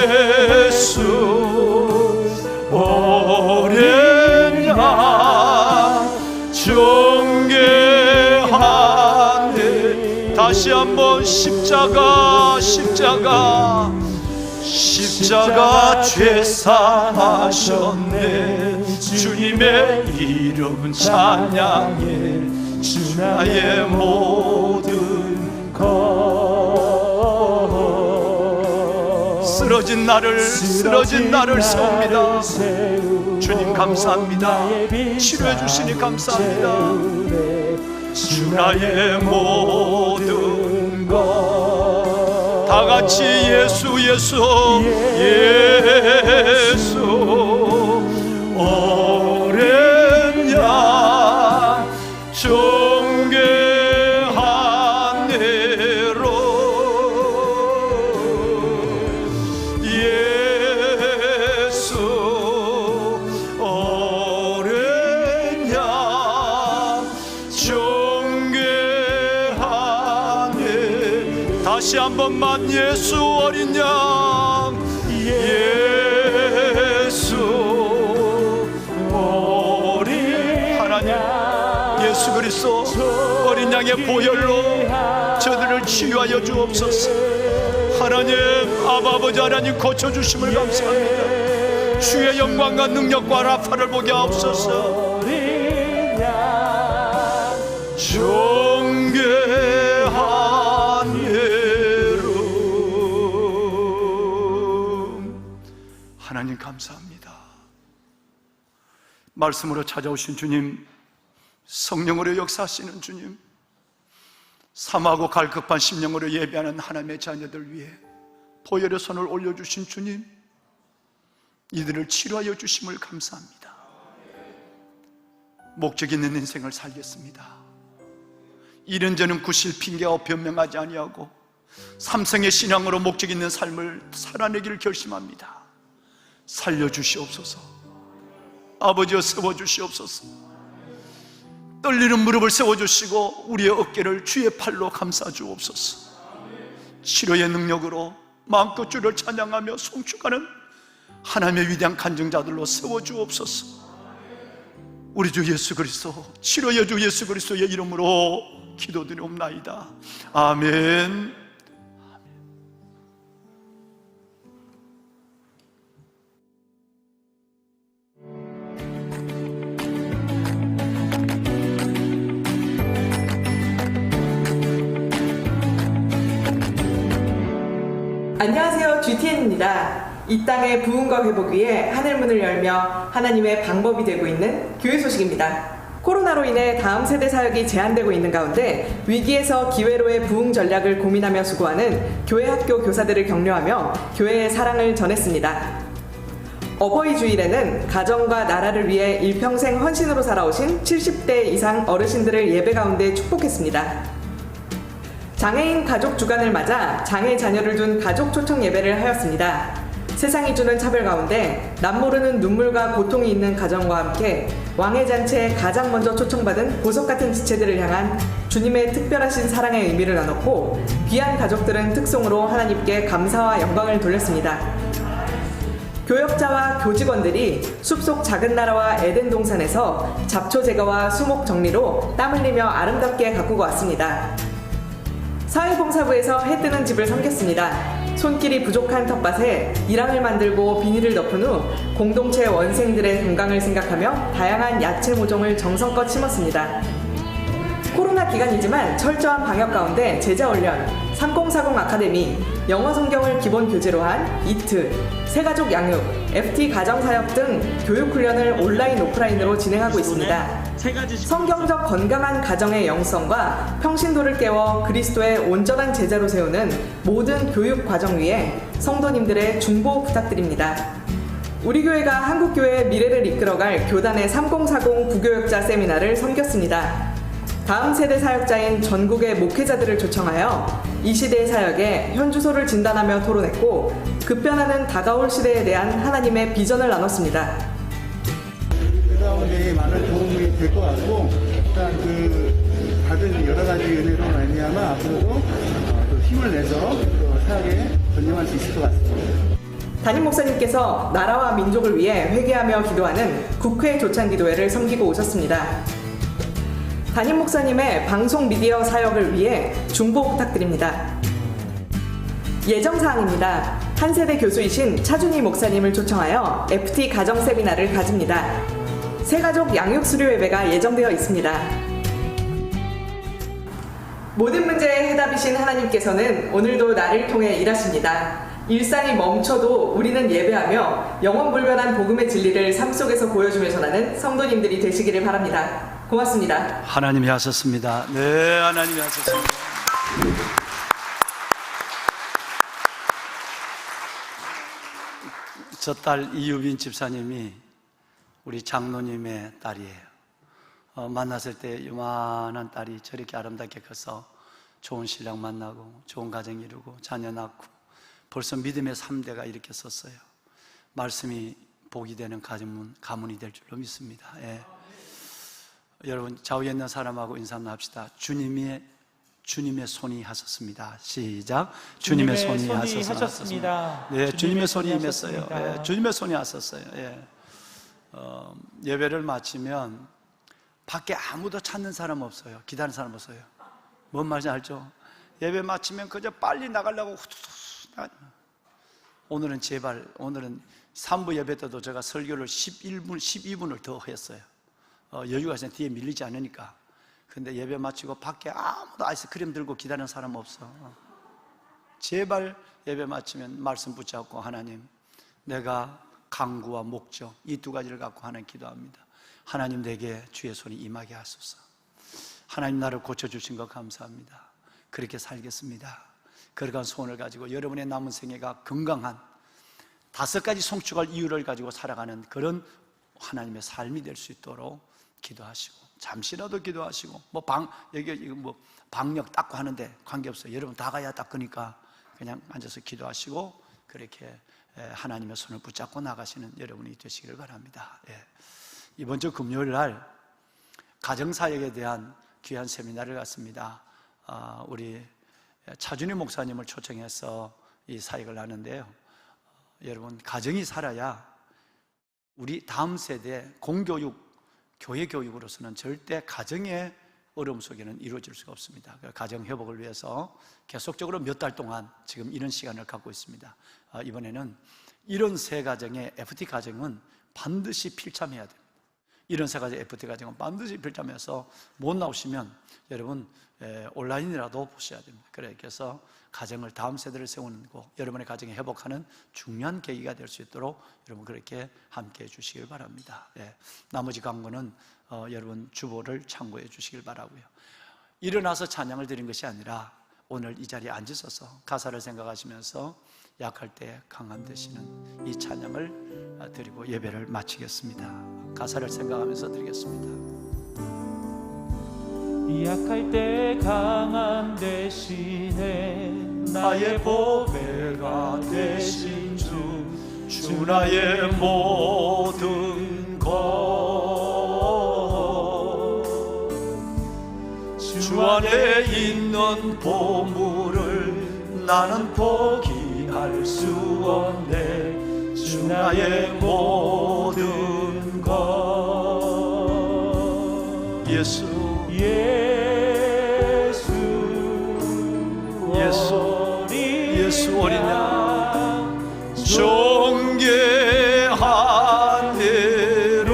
예수, 오랜 양, 존귀한 이름. 다시 한번 십자가 죄 사하셨네. 주님의 이름 찬양해. 주 나의 모든 것. 쓰러진 나를 세웁니다. 주님 감사합니다. 치료해 주시니 감사합니다. 주 나의 모든 것. 다 같이 예수 예수 예수 오랜 양 존귀한 내로 예수 오랜 양 존귀한 내 다시 한 번만 예수 어린 양 예수 어린 하나님 예수 그리스도 어린 양의 보혈로 저들을 치유하여 주옵소서. 하나님 아버지 하나님 고쳐주심을 감사합니다. 주의 영광과 능력과 라파를 보게 하옵소서. 존귀한 예름 하나님 감사합니다. 말씀으로 찾아오신 주님, 성령으로 역사하시는 주님, 삼하고 갈급한 심령으로 예배하는 하나님의 자녀들 위해 보혈의 손을 올려주신 주님, 이들을 치료하여 주심을 감사합니다. 목적 있는 인생을 살겠습니다. 이런저런 구실 핑계와 변명하지 아니하고 삼성의 신앙으로 목적 있는 삶을 살아내기를 결심합니다. 살려주시옵소서. 아버지여 세워주시옵소서. 떨리는 무릎을 세워주시고 우리의 어깨를 주의 팔로 감싸주옵소서. 치료의 능력으로 마음껏 주를 찬양하며 송축하는 하나님의 위대한 간증자들로 세워주옵소서. 우리 주 예수 그리스도, 치료의 주 예수 그리스도의 이름으로 기도드리옵나이다. 아멘. 안녕하세요, GTN입니다. 이 땅의 부흥과 회복 위해 하늘문을 열며 하나님의 방법이 되고 있는 교회 소식입니다. 코로나로 인해 다음 세대 사역이 제한되고 있는 가운데 위기에서 기회로의 부흥 전략을 고민하며 수고하는 교회 학교 교사들을 격려하며 교회의 사랑을 전했습니다. 어버이 주일에는 가정과 나라를 위해 일평생 헌신으로 살아오신 70대 이상 어르신들을 예배 가운데 축복했습니다. 장애인 가족 주간을 맞아 장애 자녀를 둔 가족 초청 예배를 하였습니다. 세상이 주는 차별 가운데 남모르는 눈물과 고통이 있는 가정과 함께 왕의 잔치에 가장 먼저 초청받은 보석 같은 지체들을 향한 주님의 특별하신 사랑의 의미를 나눴고, 귀한 가족들은 특송으로 하나님께 감사와 영광을 돌렸습니다. 교역자와 교직원들이 숲속 작은 나라와 에덴 동산에서 잡초 제거와 수목 정리로 땀 흘리며 아름답게 가꾸고 왔습니다. 사회봉사부에서 해 뜨는 집을 섬겼습니다. 손길이 부족한 텃밭에 일항을 만들고 비닐을 덮은 후 공동체 원생들의 건강을 생각하며 다양한 야채 모종을 정성껏 심었습니다. 코로나 기간이지만 철저한 방역 가운데 제자훈련, 3040 아카데미, 영어 성경을 기본 교재로 한 이트, 새가족 양육, FT 가정사역 등 교육훈련을 온라인 오프라인으로 진행하고 있습니다. 성경적 건강한 가정의 영성과 평신도를 깨워 그리스도의 온전한 제자로 세우는 모든 교육 과정 위에 성도님들의 중보 부탁드립니다. 우리 교회가 한국교회의 미래를 이끌어갈 교단의 3040 부교역자 세미나를 섬겼습니다. 다음 세대 사역자인 전국의 목회자들을 초청하여 이 시대의 사역에 현주소를 진단하며 토론했고, 급변하는 다가올 시대에 대한 하나님의 비전을 나눴습니다. 그 가운데 많은 도움이 될 것 같고, 일단 받은 여러 가지 은혜로 말미암아 앞으로도 또 힘을 내서 또 사역에 전념할 수 있을 것 같습니다. 담임 목사님께서 나라와 민족을 위해 회개하며 기도하는 국회 조찬기도회를 섬기고 오셨습니다. 담임 목사님의 방송 미디어 사역을 위해 중보 부탁드립니다. 예정사항입니다. 한 세대 교수이신 차준희 목사님을 초청하여 FT 가정 세미나를 가집니다. 새가족 양육 수료 예배가 예정되어 있습니다. 모든 문제의 해답이신 하나님께서는 오늘도 나를 통해 일하십니다. 일상이 멈춰도 우리는 예배하며 영원불변한 복음의 진리를 삶 속에서 보여주며 전하는 성도님들이 되시기를 바랍니다. 고맙습니다. 하나님이 하셨습니다. 네, 하나님이 하셨습니다. 저 딸 이유빈 집사님이 우리 장로님의 딸이에요. 만났을 때 요만한 딸이 저렇게 아름답게 커서 좋은 신랑 만나고 좋은 가정 이루고 자녀 낳고 벌써 믿음의 3대가 이렇게 섰어요. 말씀이 복이 되는 가문이 될 줄로 믿습니다. 예. 여러분 좌우에 있는 사람하고 인사 한번 합시다. 주님의 손이 하셨습니다. 시작. 주님의 손이 하셨습니다. 네, 주님의 손이 임했어요. 예, 주님의 손이 하셨어요. 예. 예배를 마치면 밖에 아무도 찾는 사람 없어요. 기다리는 사람 없어요. 뭔 말인지 알죠? 예배 마치면 그저 빨리 나가려고 후두둑. 오늘은 제발, 오늘은 3부 예배 때도 제가 설교를 12분을 더 했어요. 여유가 있으면 뒤에 밀리지 않으니까. 근데 예배 마치고 밖에 아무도 아이스크림 들고 기다리는 사람 없어. 제발 예배 마치면 말씀 붙잡고, 하나님, 내가 강구와 목적 이 두 가지를 갖고 하나님 기도합니다. 하나님, 내게 주의 손이 임하게 하소서. 하나님, 나를 고쳐주신 것 감사합니다. 그렇게 살겠습니다. 그러한 소원을 가지고 여러분의 남은 생애가 건강한 5가지 성취할 이유를 가지고 살아가는 그런 하나님의 삶이 될 수 있도록 기도하시고, 잠시라도 기도하시고, 여기 방역 닦고 하는데 관계없어요. 여러분 다 가야 닦으니까 그냥 앉아서 기도하시고 그렇게 하나님의 손을 붙잡고 나가시는 여러분이 되시기를 바랍니다. 예. 이번 주 금요일 날 가정사역에 대한 귀한 세미나를 갖습니다. 우리 차준희 목사님을 초청해서 이 사역을 하는데요. 여러분, 가정이 살아야 우리 다음 세대 공교육, 교회 교육으로서는 절대 가정의 어려움 속에는 이루어질 수가 없습니다. 가정 회복을 위해서 계속적으로 몇 달 동안 지금 이런 시간을 갖고 있습니다. 이번에는 이런 세 가정의 FT 가정은 반드시 필참해야 됩니다. 이런 세 가지 FT 가정은 반드시 필참해서 못 나오시면 여러분 온라인이라도 보셔야 됩니다. 그래서 가정을, 다음 세대를 세우는 거, 여러분의 가정에 회복하는 중요한 계기가 될 수 있도록 여러분 그렇게 함께해 주시길 바랍니다. 나머지 광고는 여러분 주보를 참고해 주시길 바라고요. 일어나서 찬양을 드린 것이 아니라 오늘 이 자리에 앉으셔서 가사를 생각하시면서 약할 때 강함 되시는 이 찬양을 드리고 예배를 마치겠습니다. 가사를 생각하면서 드리겠습니다. 약할 때 강함 되시네, 나의 보배가 되신 주 나의 모든 것. 주 안에 있는 보물을 나는 포기할 수 없네. 주 나의 모든 것. 예수 어린 양 존귀한 대로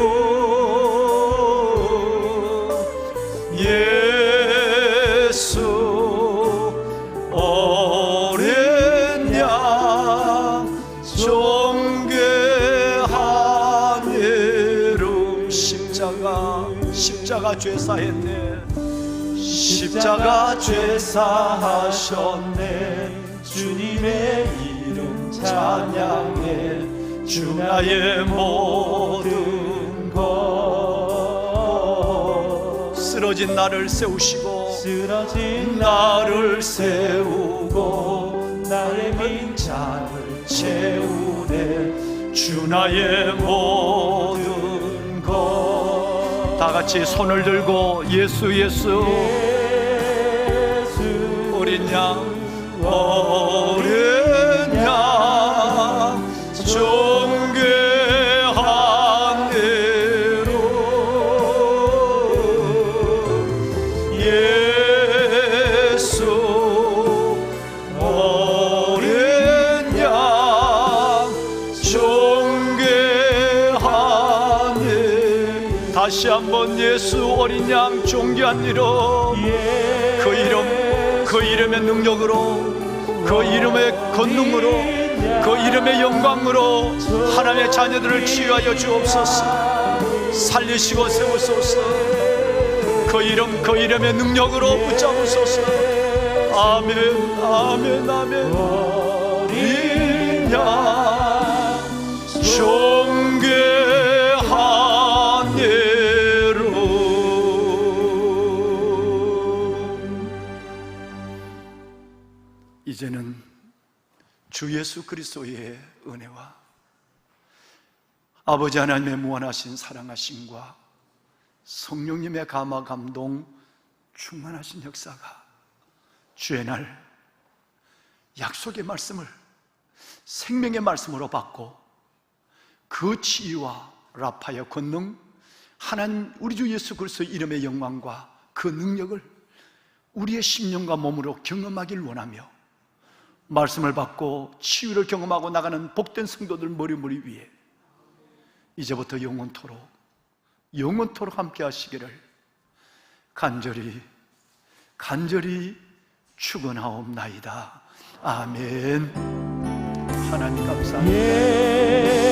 예수 어린 양 존귀한 대로 십자가 죄사했네. 십자가 죄사하셨네. 주님의 이름 찬양해. 주 나의 모든 것. 쓰러진 나를 세우시고, 쓰러진 나를 세우고, 나의 빈잔을 채우네. 주 나의 모든 것. 다 같이 손을 들고 예수 어린 양 어린 양 존귀한 대로 예수 어린 양 존귀한 대로. 다시 한번 예수 어린 양 존귀한 대로. 그 이름의 능력으로, 그 이름의 권능으로, 그 이름의 영광으로 하나님의 자녀들을 치유하여 주옵소서. 살리시고 세우소서. 그 이름의 능력으로 붙잡으소서. 아멘, 아멘, 아멘. 어린 양 주 예수 그리스도의 은혜와 아버지 하나님의 무한하신 사랑하심과 성령님의 감화 감동 충만하신 역사가 주의 날 약속의 말씀을 생명의 말씀으로 받고 그 치유와 라파의 권능, 하나님 우리 주 예수 그리스도의 이름의 영광과 그 능력을 우리의 심령과 몸으로 경험하길 원하며 말씀을 받고 치유를 경험하고 나가는 복된 성도들 머리 위에 이제부터 영원토록 함께 하시기를 간절히 축원하옵나이다. 아멘. 하나님 감사합니다.